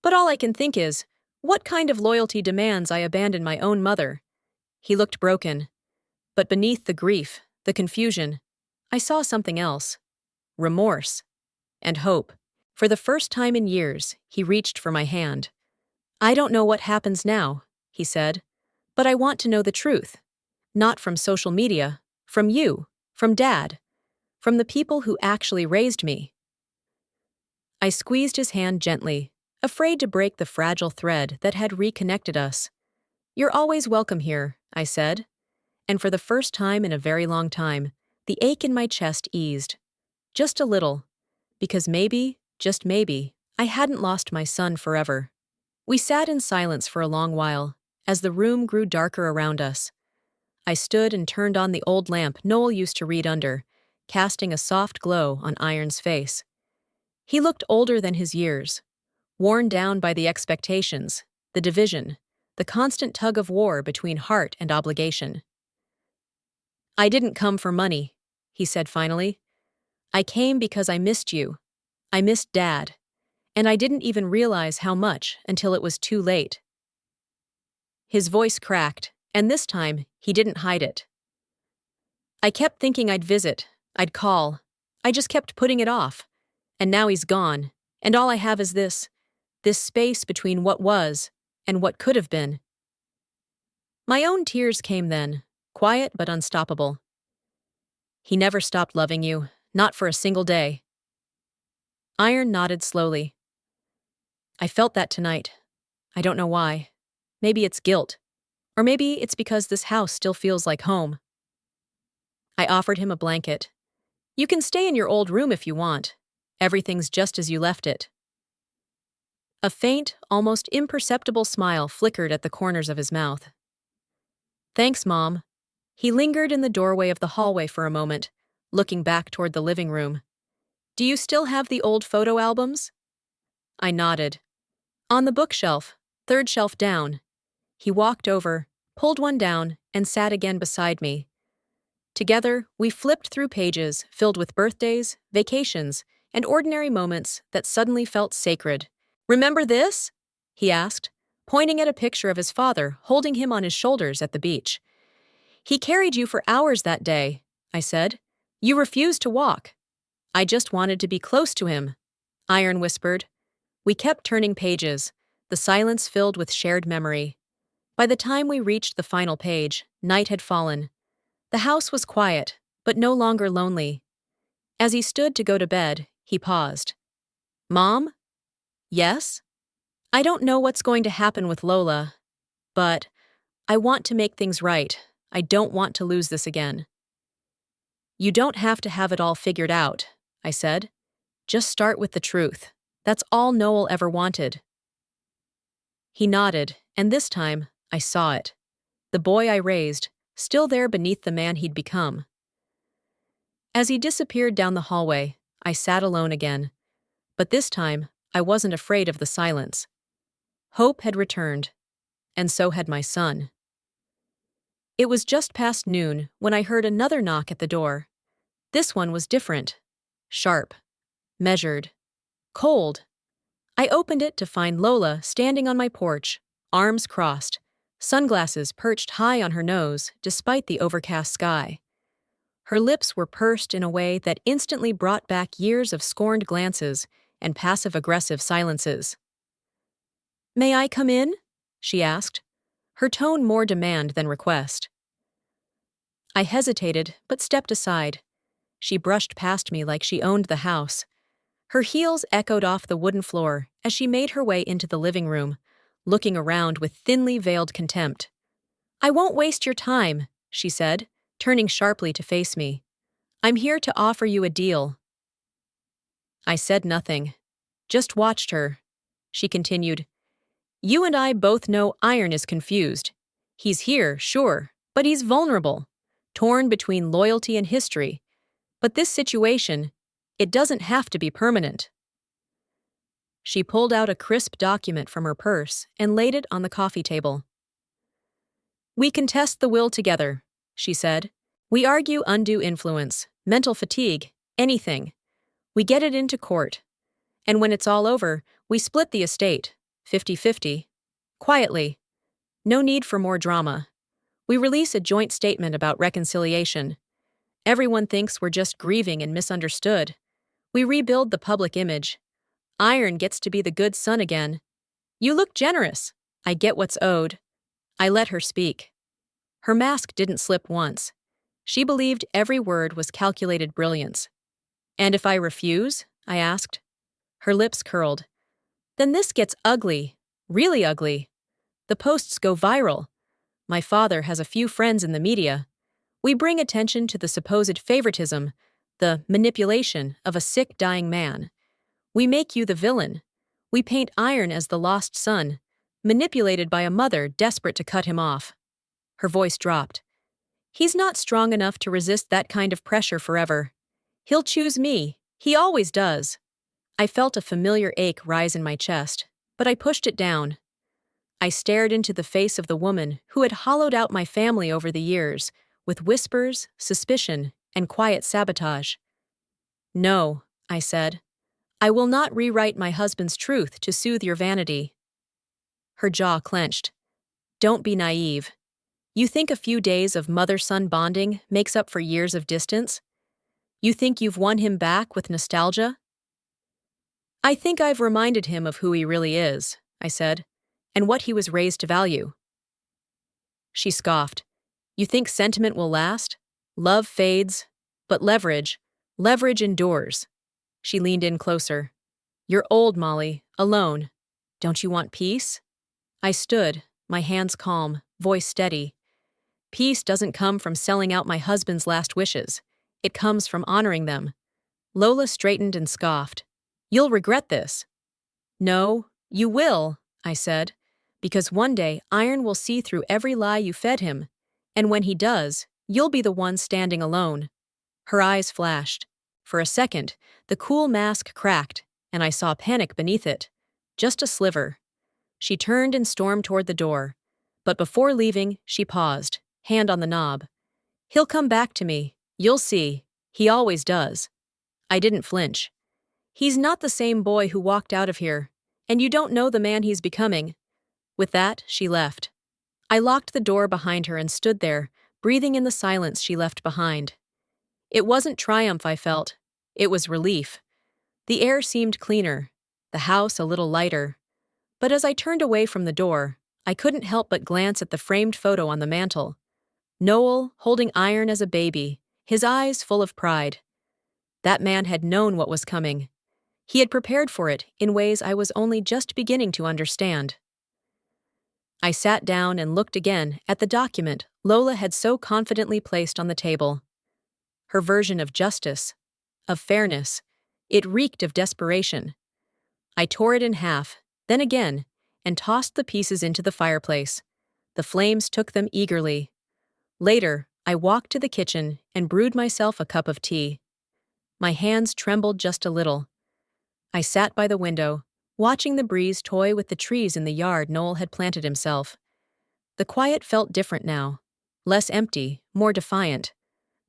But all I can think is, what kind of loyalty demands I abandon my own mother? He looked broken. But beneath the grief, the confusion, I saw something else. Remorse. And hope. For the first time in years, he reached for my hand. "I don't know what happens now," he said, "but I want to know the truth. Not from social media, from you, from Dad, from the people who actually raised me." I squeezed his hand gently, afraid to break the fragile thread that had reconnected us. "You're always welcome here," I said. And for the first time in a very long time, the ache in my chest eased. Just a little. Because maybe, just maybe, I hadn't lost my son forever. We sat in silence for a long while, as the room grew darker around us. I stood and turned on the old lamp Noel used to read under, casting a soft glow on Iron's face. He looked older than his years, worn down by the expectations, the division, the constant tug of war between heart and obligation. "I didn't come for money," he said finally. "I came because I missed you. I missed Dad. And I didn't even realize how much until it was too late." His voice cracked, and this time, he didn't hide it. "I kept thinking I'd visit, I'd call. I just kept putting it off. And now he's gone, and all I have is this space between what was and what could have been." My own tears came then, quiet but unstoppable. "He never stopped loving you, not for a single day." Iron nodded slowly. "I felt that tonight. I don't know why. Maybe it's guilt. Or maybe it's because this house still feels like home." I offered him a blanket. "You can stay in your old room if you want. Everything's just as you left it." A faint, almost imperceptible smile flickered at the corners of his mouth. "Thanks, Mom." He lingered in the doorway of the hallway for a moment, looking back toward the living room. "Do you still have the old photo albums?" I nodded. "On the bookshelf, third shelf down." He walked over, pulled one down, and sat again beside me. Together, we flipped through pages filled with birthdays, vacations, and ordinary moments that suddenly felt sacred. "Remember this?" he asked, pointing at a picture of his father holding him on his shoulders at the beach. "He carried you for hours that day," I said. "You refused to walk." "I just wanted to be close to him," Iron whispered. We kept turning pages, the silence filled with shared memory. By the time we reached the final page, night had fallen. The house was quiet, but no longer lonely. As he stood to go to bed, he paused. "Mom?" "Yes?" "I don't know what's going to happen with Lola, but I want to make things right. I don't want to lose this again." "You don't have to have it all figured out," I said. "Just start with the truth. That's all Noel ever wanted." He nodded, and this time, I saw it. The boy I raised, still there beneath the man he'd become. As he disappeared down the hallway, I sat alone again. But this time, I wasn't afraid of the silence. Hope had returned, and so had my son. It was just past noon when I heard another knock at the door. This one was different. Sharp. Measured. Cold. I opened it to find Lola standing on my porch, arms crossed, sunglasses perched high on her nose despite the overcast sky. Her lips were pursed in a way that instantly brought back years of scorned glances and passive-aggressive silences. "May I come in?" she asked, her tone more demand than request. I hesitated, but stepped aside. She brushed past me like she owned the house. Her heels echoed off the wooden floor as she made her way into the living room, looking around with thinly veiled contempt. "I won't waste your time," she said, turning sharply to face me. "I'm here to offer you a deal." I said nothing, just watched her. She continued, "You and I both know Iron is confused. He's here, sure, but he's vulnerable, torn between loyalty and history. But this situation, it doesn't have to be permanent." She pulled out a crisp document from her purse and laid it on the coffee table. "We contest the will together," she said. "We argue undue influence, mental fatigue, anything. We get it into court. And when it's all over, we split the estate, 50-50. Quietly. No need for more drama. We release a joint statement about reconciliation. Everyone thinks we're just grieving and misunderstood. We rebuild the public image. Iron gets to be the good son again. You look generous. I get what's owed." I let her speak. Her mask didn't slip once. She believed every word was calculated brilliance. "And if I refuse?" I asked. Her lips curled. "Then this gets ugly. Really ugly. The posts go viral. My father has a few friends in the media. We bring attention to the supposed favoritism, the manipulation of a sick, dying man. We make you the villain. We paint Iron as the lost son, manipulated by a mother desperate to cut him off." Her voice dropped. "He's not strong enough to resist that kind of pressure forever. He'll choose me. He always does." I felt a familiar ache rise in my chest, but I pushed it down. I stared into the face of the woman who had hollowed out my family over the years, with whispers, suspicion, and quiet sabotage. "No," I said. "I will not rewrite my husband's truth to soothe your vanity." Her jaw clenched. "Don't be naive. You think a few days of mother-son bonding makes up for years of distance? You think you've won him back with nostalgia?" "I think I've reminded him of who he really is," I said, "and what he was raised to value." She scoffed. "You think sentiment will last? Love fades, but leverage endures." She leaned in closer. "You're old, Molly, alone. Don't you want peace?" I stood, my hands calm, voice steady. "Peace doesn't come from selling out my husband's last wishes. It comes from honoring them." Lola straightened and scoffed. "You'll regret this." "No, you will," I said, "because one day Iron will see through every lie you fed him, and when he does, you'll be the one standing alone." Her eyes flashed. For a second, the cool mask cracked, and I saw panic beneath it. Just a sliver. She turned and stormed toward the door, but before leaving, she paused, hand on the knob. "He'll come back to me. You'll see. He always does." I didn't flinch. "He's not the same boy who walked out of here, and you don't know the man he's becoming." With that, she left. I locked the door behind her and stood there, breathing in the silence she left behind. It wasn't triumph I felt. It was relief. The air seemed cleaner, the house a little lighter. But as I turned away from the door, I couldn't help but glance at the framed photo on the mantel. Noel, holding Iron as a baby, his eyes full of pride. That man had known what was coming. He had prepared for it in ways I was only just beginning to understand. I sat down and looked again at the document Lola had so confidently placed on the table. Her version of justice, of fairness, it reeked of desperation. I tore it in half, then again, and tossed the pieces into the fireplace. The flames took them eagerly. Later, I walked to the kitchen and brewed myself a cup of tea. My hands trembled just a little. I sat by the window, watching the breeze toy with the trees in the yard Noel had planted himself. The quiet felt different now, less empty, more defiant.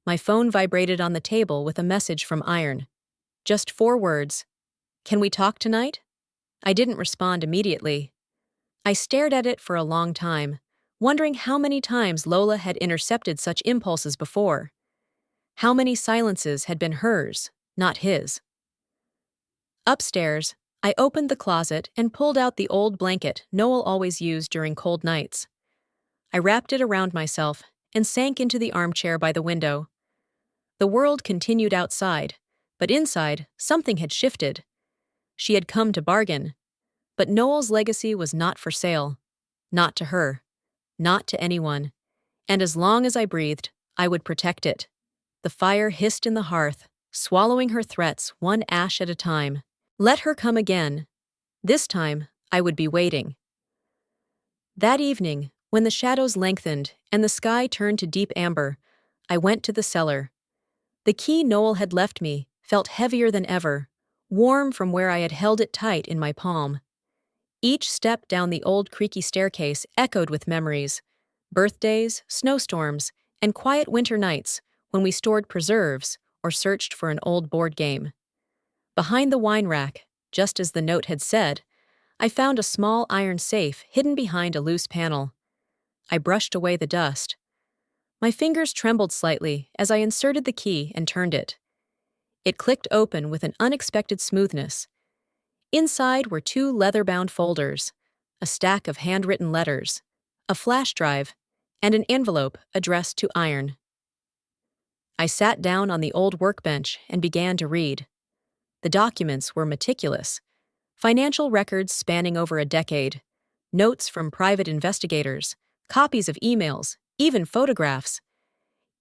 My phone vibrated on the table with a message from Iron. Just 4 words. Can we talk tonight? I didn't respond immediately. I stared at it for a long time, wondering how many times Lola had intercepted such impulses before. How many silences had been hers, not his. Upstairs, I opened the closet and pulled out the old blanket Noel always used during cold nights. I wrapped it around myself and sank into the armchair by the window. The world continued outside, but inside, something had shifted. She had come to bargain. But Noel's legacy was not for sale. Not to her. Not to anyone. And as long as I breathed, I would protect it. The fire hissed in the hearth, swallowing her threats one ash at a time. Let her come again. This time, I would be waiting. That evening, when the shadows lengthened and the sky turned to deep amber, I went to the cellar. The key Noel had left me felt heavier than ever, warm from where I had held it tight in my palm. Each step down the old creaky staircase echoed with memories, birthdays, snowstorms, and quiet winter nights when we stored preserves or searched for an old board game. Behind the wine rack, just as the note had said, I found a small iron safe hidden behind a loose panel. I brushed away the dust. My fingers trembled slightly as I inserted the key and turned it. It clicked open with an unexpected smoothness. Inside were 2 leather-bound folders, a stack of handwritten letters, a flash drive, and an envelope addressed to Iron. I sat down on the old workbench and began to read. The documents were meticulous. Financial records spanning over a decade, notes from private investigators, copies of emails, even photographs.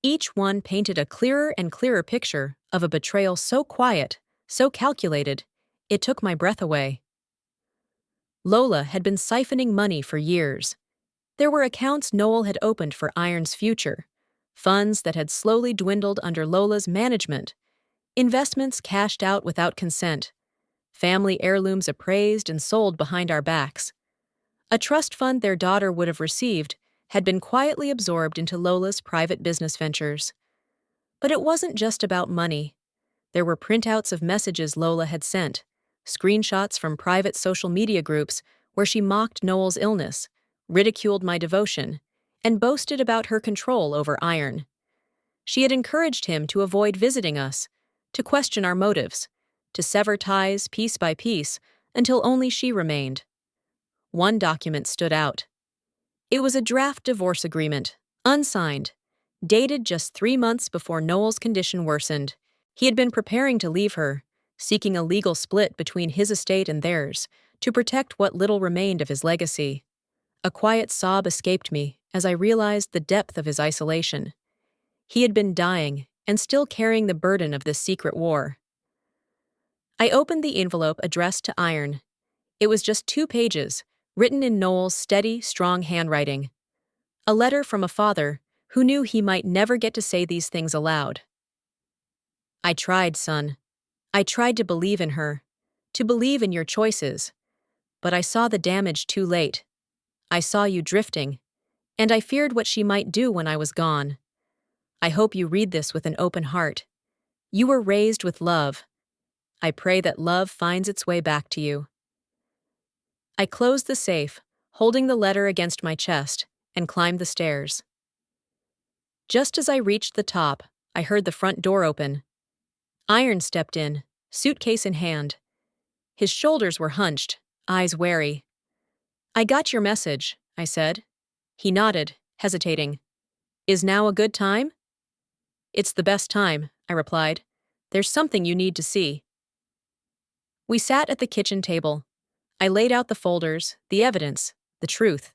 Each one painted a clearer and clearer picture of a betrayal so quiet, so calculated, it took my breath away. Lola had been siphoning money for years. There were accounts Noel had opened for Iron's future, funds that had slowly dwindled under Lola's management, investments cashed out without consent, family heirlooms appraised and sold behind our backs. A trust fund their daughter would have received had been quietly absorbed into Lola's private business ventures. But it wasn't just about money. There were printouts of messages Lola had sent, screenshots from private social media groups where she mocked Noel's illness, ridiculed my devotion, and boasted about her control over Iron. She had encouraged him to avoid visiting us, to question our motives, to sever ties piece by piece until only she remained. One document stood out. It was a draft divorce agreement, unsigned, dated just 3 months before Noel's condition worsened. He had been preparing to leave her, seeking a legal split between his estate and theirs, to protect what little remained of his legacy. A quiet sob escaped me as I realized the depth of his isolation. He had been dying and still carrying the burden of this secret war. I opened the envelope addressed to Iron. It was just 2 pages, written in Noel's steady, strong handwriting. A letter from a father who knew he might never get to say these things aloud. I tried, son. I tried to believe in her, to believe in your choices. But I saw the damage too late. I saw you drifting, and I feared what she might do when I was gone. I hope you read this with an open heart. You were raised with love. I pray that love finds its way back to you. I closed the safe, holding the letter against my chest, and climbed the stairs. Just as I reached the top, I heard the front door open. Iron stepped in, suitcase in hand. His shoulders were hunched, eyes wary. "I got your message," I said. He nodded, hesitating. "Is now a good time?" "It's the best time," I replied. "There's something you need to see." We sat at the kitchen table. I laid out the folders, the evidence, the truth.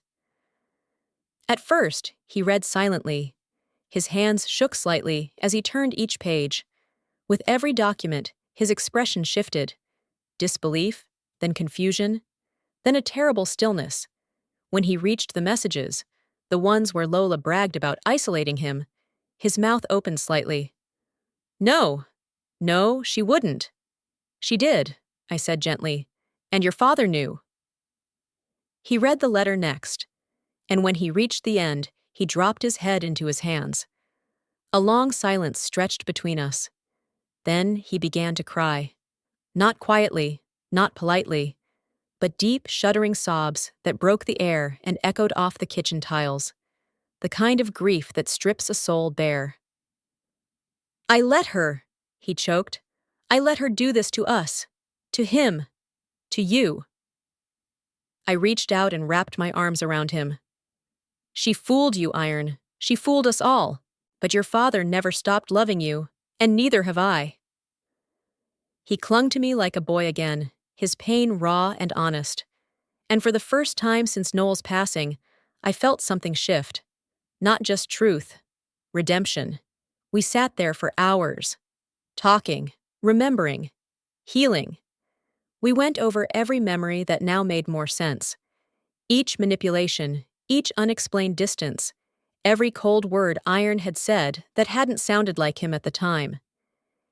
At first, he read silently. His hands shook slightly as he turned each page. With every document, his expression shifted. Disbelief, then confusion, then a terrible stillness. When he reached the messages, the ones where Lola bragged about isolating him, his mouth opened slightly. No, she wouldn't." "She did," I said gently, "and your father knew." He read the letter next, and when he reached the end, he dropped his head into his hands. A long silence stretched between us. Then he began to cry. Not quietly, not politely, but deep, shuddering sobs that broke the air and echoed off the kitchen tiles. The kind of grief that strips a soul bare. "I let her," he choked. "I let her do this to us. To him. To you." I reached out and wrapped my arms around him. "She fooled you, Iron. She fooled us all. But your father never stopped loving you, and neither have I." He clung to me like a boy again, his pain raw and honest. And for the first time since Noel's passing, I felt something shift. Not just truth, redemption. We sat there for hours, talking, remembering, healing. We went over every memory that now made more sense. Each manipulation, each unexplained distance, every cold word Iron had said that hadn't sounded like him at the time.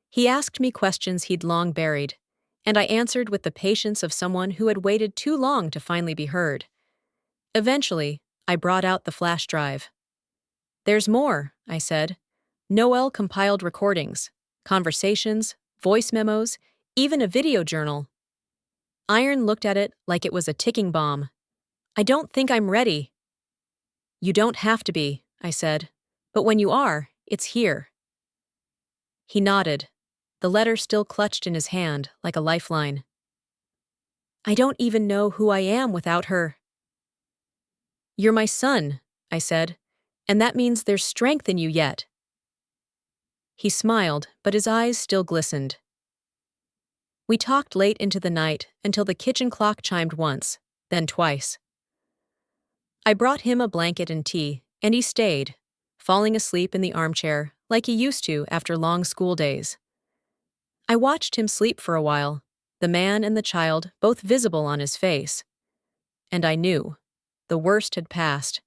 He asked me questions he'd long buried, and I answered with the patience of someone who had waited too long to finally be heard. Eventually, I brought out the flash drive. "There's more," I said. Noel compiled recordings, conversations, voice memos, even a video journal. Iron looked at it like it was a ticking bomb. "I don't think I'm ready." "You don't have to be," I said. "But when you are, it's here." He nodded, the letter still clutched in his hand like a lifeline. "I don't even know who I am without her." "You're my son," I said, "and that means there's strength in you yet." He smiled, but his eyes still glistened. We talked late into the night until the kitchen clock chimed once, then twice. I brought him a blanket and tea, and he stayed, falling asleep in the armchair like he used to after long school days. I watched him sleep for a while, the man and the child both visible on his face. And I knew. The worst had passed.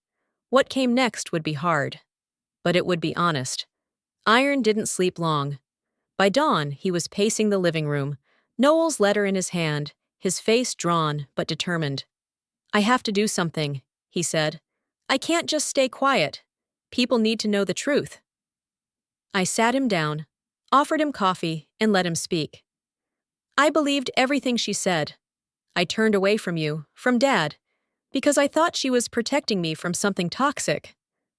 What came next would be hard. But it would be honest. Iron didn't sleep long. By dawn, he was pacing the living room, Noel's letter in his hand, his face drawn but determined. "I have to do something," he said. "I can't just stay quiet. People need to know the truth." I sat him down, offered him coffee, and let him speak. "I believed everything she said. I turned away from you, from Dad, because I thought she was protecting me from something toxic.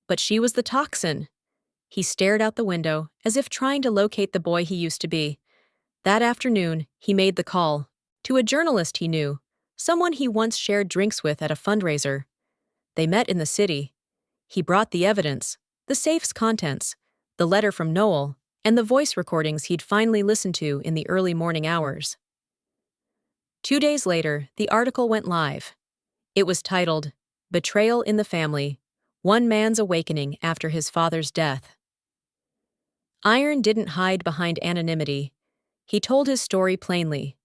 But she was the toxin." He stared out the window, as if trying to locate the boy he used to be. That afternoon, he made the call. To a journalist he knew, someone he once shared drinks with at a fundraiser. They met in the city. He brought the evidence, the safe's contents, the letter from Noel, and the voice recordings he'd finally listened to in the early morning hours. 2 days later, the article went live. It was titled, "Betrayal in the Family: One Man's Awakening After His Father's Death." Iron didn't hide behind anonymity. He told his story plainly.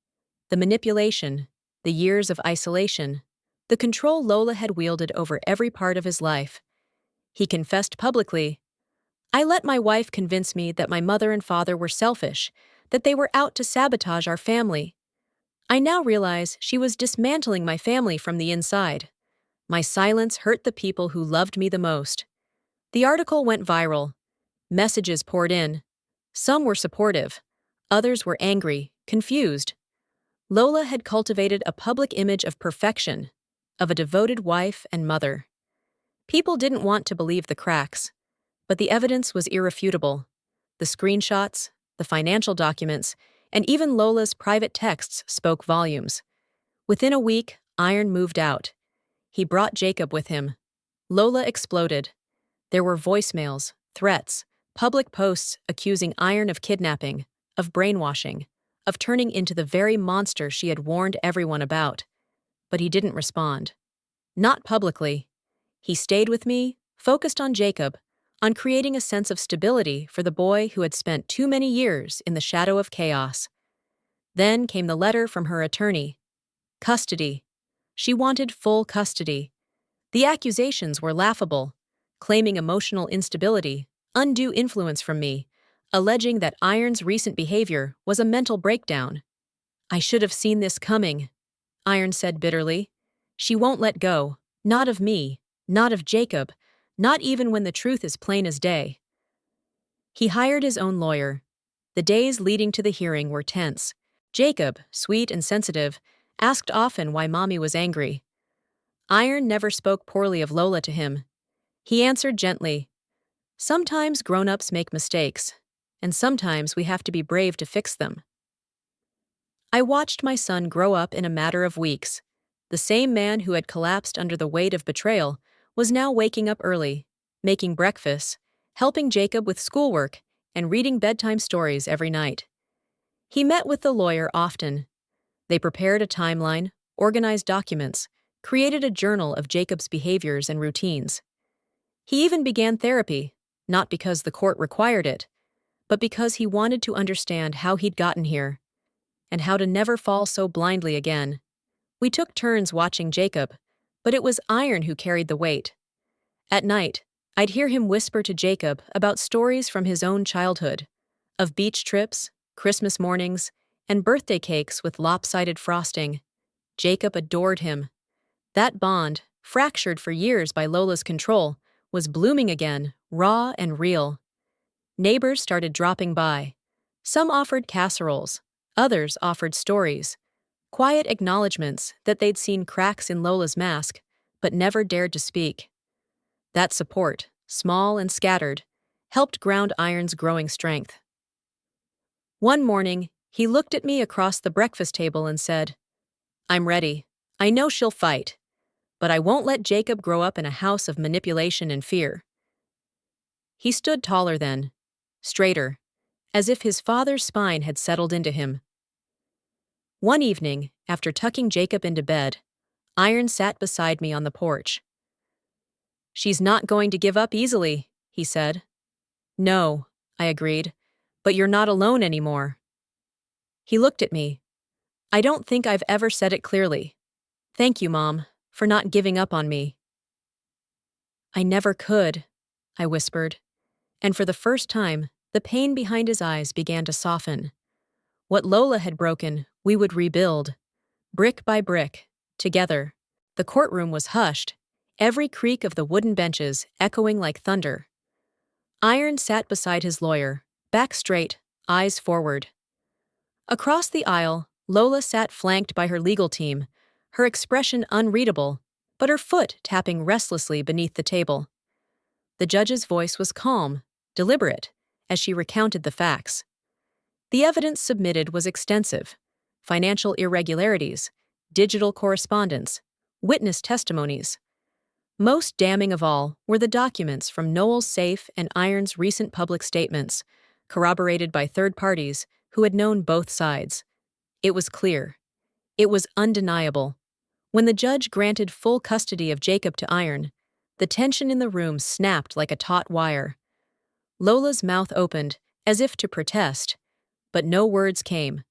The manipulation, the years of isolation, the control Lola had wielded over every part of his life. He confessed publicly, "I let my wife convince me that my mother and father were selfish, that they were out to sabotage our family. I now realize she was dismantling my family from the inside. My silence hurt the people who loved me the most." The article went viral. Messages poured in. Some were supportive. Others were angry, confused. Lola had cultivated a public image of perfection, of a devoted wife and mother. People didn't want to believe the cracks, but the evidence was irrefutable. The screenshots, the financial documents, and even Lola's private texts spoke volumes. Within a week, Iron moved out. He brought Jacob with him. Lola exploded. There were voicemails, threats, public posts accusing Iron of kidnapping, of brainwashing, of turning into the very monster she had warned everyone about. But he didn't respond. Not publicly. He stayed with me, focused on Jacob, on creating a sense of stability for the boy who had spent too many years in the shadow of chaos. Then came the letter from her attorney. Custody. She wanted full custody. The accusations were laughable, claiming emotional instability, undue influence from me, alleging that Iron's recent behavior was a mental breakdown. "I should have seen this coming," Iron said bitterly. "She won't let go, not of me, not of Jacob, not even when the truth is plain as day." He hired his own lawyer. The days leading to the hearing were tense. Jacob, sweet and sensitive, asked often why Mommy was angry. Iron never spoke poorly of Lola to him. He answered gently, "Sometimes grown-ups make mistakes, and sometimes we have to be brave to fix them." I watched my son grow up in a matter of weeks. The same man who had collapsed under the weight of betrayal was now waking up early, making breakfast, helping Jacob with schoolwork, and reading bedtime stories every night. He met with the lawyer often. They prepared a timeline, organized documents, created a journal of Jacob's behaviors and routines. He even began therapy, not because the court required it, but because he wanted to understand how he'd gotten here, and how to never fall so blindly again. We took turns watching Jacob, but it was Iron who carried the weight. At night, I'd hear him whisper to Jacob about stories from his own childhood, of beach trips, Christmas mornings, and birthday cakes with lopsided frosting. Jacob adored him. That bond, fractured for years by Lola's control, was blooming again, raw and real. Neighbors started dropping by. Some offered casseroles, others offered stories, quiet acknowledgments that they'd seen cracks in Lola's mask, but never dared to speak. That support, small and scattered, helped ground Iron's growing strength. One morning, he looked at me across the breakfast table and said, "I'm ready. I know she'll fight, but I won't let Jacob grow up in a house of manipulation and fear." He stood taller then, straighter, as if his father's spine had settled into him. One evening, after tucking Jacob into bed, Iron sat beside me on the porch. "She's not going to give up easily," he said. "No," I agreed, "but you're not alone anymore." He looked at me. "I don't think I've ever said it clearly. Thank you, Mom, for not giving up on me." "I never could," I whispered, and for the first time, the pain behind his eyes began to soften. What Lola had broken, we would rebuild, brick by brick, together. The courtroom was hushed, every creak of the wooden benches echoing like thunder. Iron sat beside his lawyer, back straight, eyes forward. Across the aisle, Lola sat flanked by her legal team, her expression unreadable, but her foot tapping restlessly beneath the table. The judge's voice was calm, deliberate, as she recounted the facts. The evidence submitted was extensive: financial irregularities, digital correspondence, witness testimonies. Most damning of all were the documents from Noel's safe and Iron's recent public statements, corroborated by third parties who had known both sides. It was clear. It was undeniable. When the judge granted full custody of Jacob to Iron, the tension in the room snapped like a taut wire. Lola's mouth opened, as if to protest, but no words came.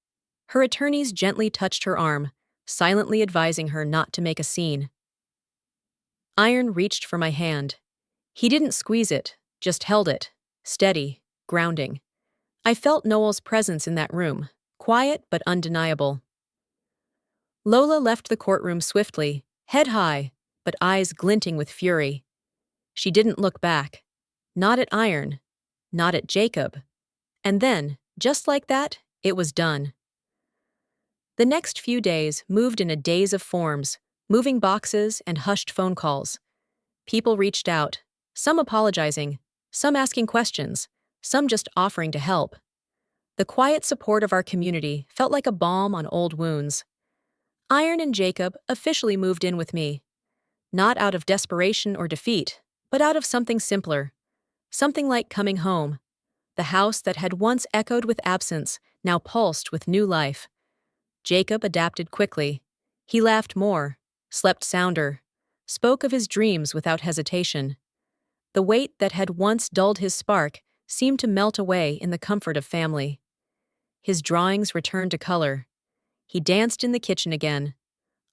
Her attorneys gently touched her arm, silently advising her not to make a scene. Iron reached for my hand. He didn't squeeze it, just held it, steady, grounding. I felt Noel's presence in that room, quiet but undeniable. Lola left the courtroom swiftly, head high, but eyes glinting with fury. She didn't look back. Not at Iron, not at Jacob. And then, just like that, it was done. The next few days moved in a daze of forms, moving boxes and hushed phone calls. People reached out, some apologizing, some asking questions, some just offering to help. The quiet support of our community felt like a balm on old wounds. Iron and Jacob officially moved in with me. Not out of desperation or defeat, but out of something simpler. Something like coming home. The house that had once echoed with absence now pulsed with new life. Jacob adapted quickly. He laughed more, slept sounder, spoke of his dreams without hesitation. The weight that had once dulled his spark seemed to melt away in the comfort of family. His drawings returned to color. He danced in the kitchen again.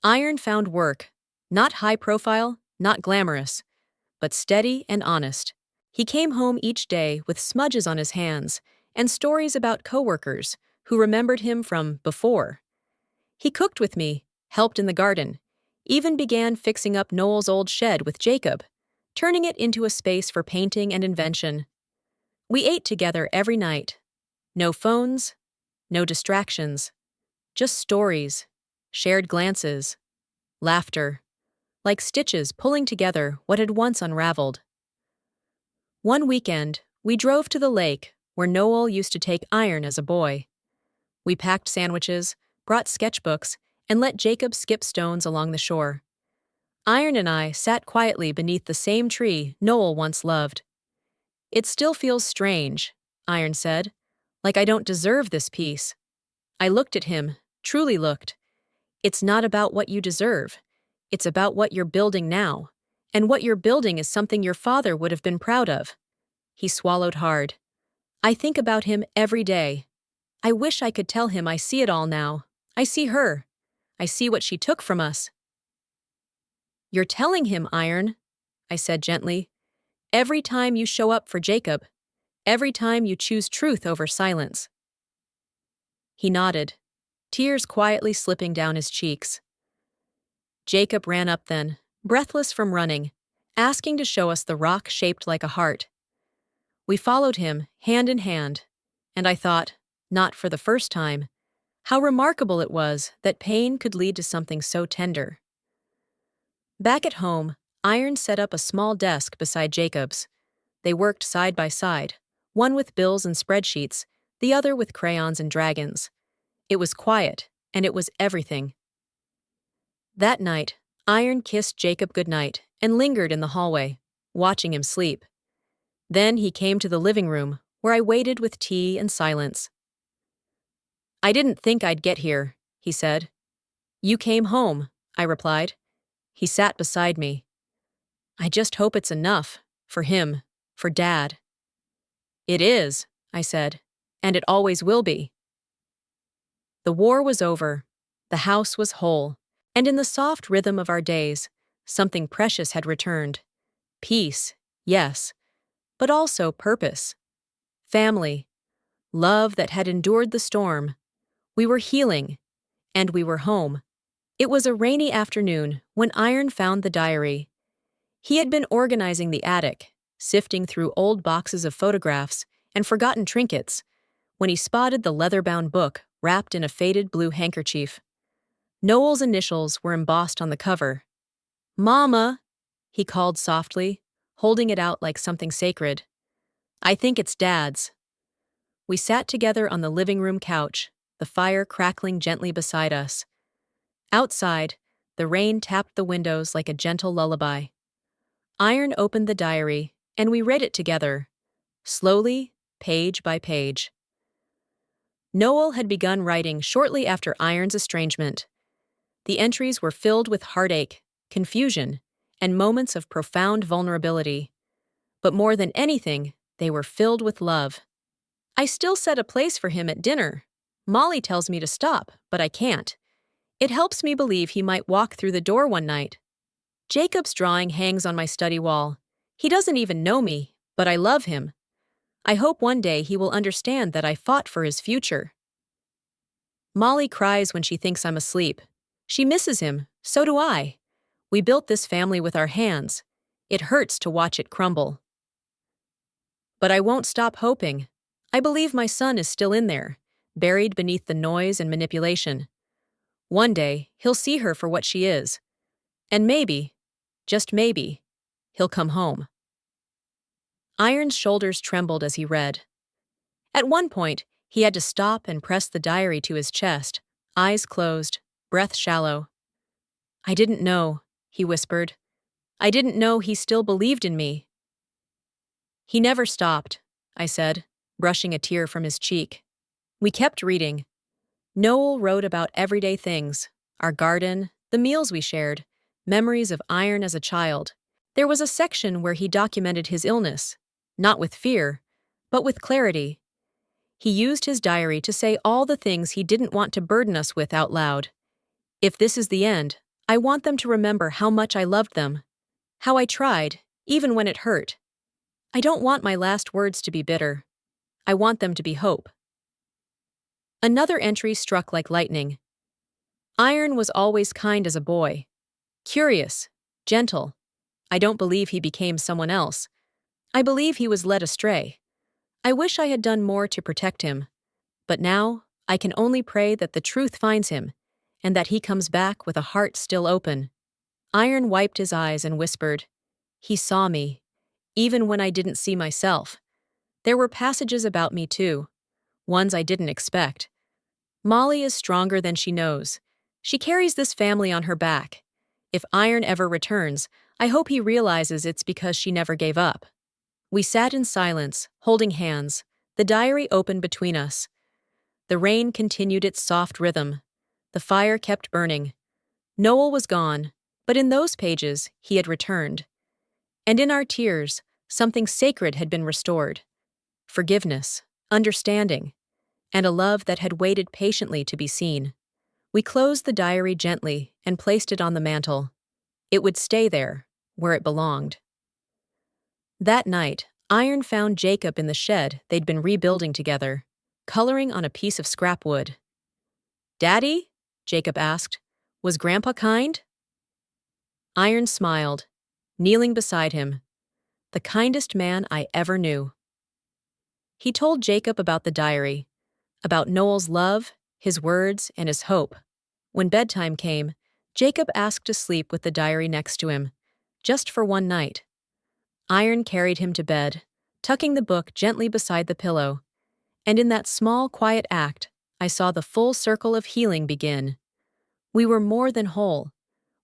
Iron found work, not high profile, not glamorous, but steady and honest. He came home each day with smudges on his hands and stories about coworkers who remembered him from before. He cooked with me, helped in the garden, even began fixing up Noel's old shed with Jacob, turning it into a space for painting and invention. We ate together every night. No phones, no distractions, just stories, shared glances, laughter, like stitches pulling together what had once unraveled. One weekend, we drove to the lake where Noel used to take iron as a boy. We packed sandwiches, brought sketchbooks, and let Jacob skip stones along the shore. Iron and I sat quietly beneath the same tree Noel once loved. "It still feels strange," Iron said, "like I don't deserve this peace." I looked at him, truly looked. "It's not about what you deserve. It's about what you're building now. And what you're building is something your father would have been proud of." He swallowed hard. "I think about him every day. I wish I could tell him I see it all now. I see her. I see what she took from us." "You're telling him, Iron," I said gently. "Every time you show up for Jacob. Every time you choose truth over silence." He nodded, tears quietly slipping down his cheeks. Jacob ran up then, breathless from running, asking to show us the rock shaped like a heart. We followed him, hand in hand, and I thought, not for the first time, how remarkable it was that pain could lead to something so tender. Back at home, Iron set up a small desk beside Jacob's. They worked side by side, one with bills and spreadsheets, the other with crayons and dragons. It was quiet, and it was everything. That night, Iron kissed Jacob goodnight and lingered in the hallway, watching him sleep. Then he came to the living room, where I waited with tea and silence. "I didn't think I'd get here," he said. "You came home," I replied. He sat beside me. "I just hope it's enough, for him, for Dad." "It is," I said, "and it always will be." The war was over. The house was whole. And in the soft rhythm of our days, something precious had returned. Peace, yes, but also purpose. Family. Love that had endured the storm. We were healing, and we were home. It was a rainy afternoon when Iron found the diary. He had been organizing the attic, sifting through old boxes of photographs and forgotten trinkets, when he spotted the leather-bound book wrapped in a faded blue handkerchief. Noel's initials were embossed on the cover. "Mama," he called softly, holding it out like something sacred. "I think it's Dad's." We sat together on the living room couch, the fire crackling gently beside us. Outside, the rain tapped the windows like a gentle lullaby. Iron opened the diary, and we read it together, slowly, page by page. Noel had begun writing shortly after Iron's estrangement. The entries were filled with heartache, confusion, and moments of profound vulnerability. But more than anything, they were filled with love. "I still set a place for him at dinner. Molly tells me to stop, but I can't. It helps me believe he might walk through the door one night. Jacob's drawing hangs on my study wall. He doesn't even know me, but I love him. I hope one day he will understand that I fought for his future." Molly cries when she thinks I'm asleep. She misses him, so do I. We built this family with our hands. It hurts to watch it crumble. But I won't stop hoping. I believe my son is still in there, buried beneath the noise and manipulation. One day, he'll see her for what she is. And maybe, just maybe, he'll come home. Iron's shoulders trembled as he read. At one point, he had to stop and press the diary to his chest, eyes closed, breath shallow. "I didn't know," he whispered. "I didn't know he still believed in me." "He never stopped," I said, brushing a tear from his cheek. We kept reading. Noel wrote about everyday things, our garden, the meals we shared, memories of Iron as a child. There was a section where he documented his illness, not with fear, but with clarity. He used his diary to say all the things he didn't want to burden us with out loud. "If this is the end, I want them to remember how much I loved them, how I tried, even when it hurt. I don't want my last words to be bitter. I want them to be hope." Another entry struck like lightning. "Iron was always kind as a boy. Curious, gentle. I don't believe he became someone else. I believe he was led astray. I wish I had done more to protect him, but now I can only pray that the truth finds him and that he comes back with a heart still open. Iron wiped his eyes and whispered, "He saw me, even when I didn't see myself. There were passages about me too, ones I didn't expect. Molly is stronger than she knows. She carries this family on her back. If Iron ever returns, I hope he realizes it's because she never gave up." We sat in silence, holding hands, the diary open between us. The rain continued its soft rhythm. The fire kept burning. Noel was gone, but in those pages he had returned. And in our tears, something sacred had been restored. Forgiveness, understanding, and a love that had waited patiently to be seen. We closed the diary gently and placed it on the mantel. It would stay there, where it belonged. That night, Iron found Jacob in the shed they'd been rebuilding together, coloring on a piece of scrap wood. "Daddy?" Jacob asked. "Was Grandpa kind?" Iron smiled, kneeling beside him. "The kindest man I ever knew." He told Jacob about the diary, about Noel's love, his words, and his hope. When bedtime came, Jacob asked to sleep with the diary next to him, just for one night. Iron carried him to bed, tucking the book gently beside the pillow. And in that small, quiet act, I saw the full circle of healing begin. We were more than whole.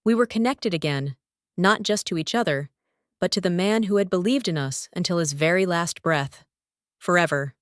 We were connected again, not just to each other, but to the man who had believed in us until his very last breath. Forever.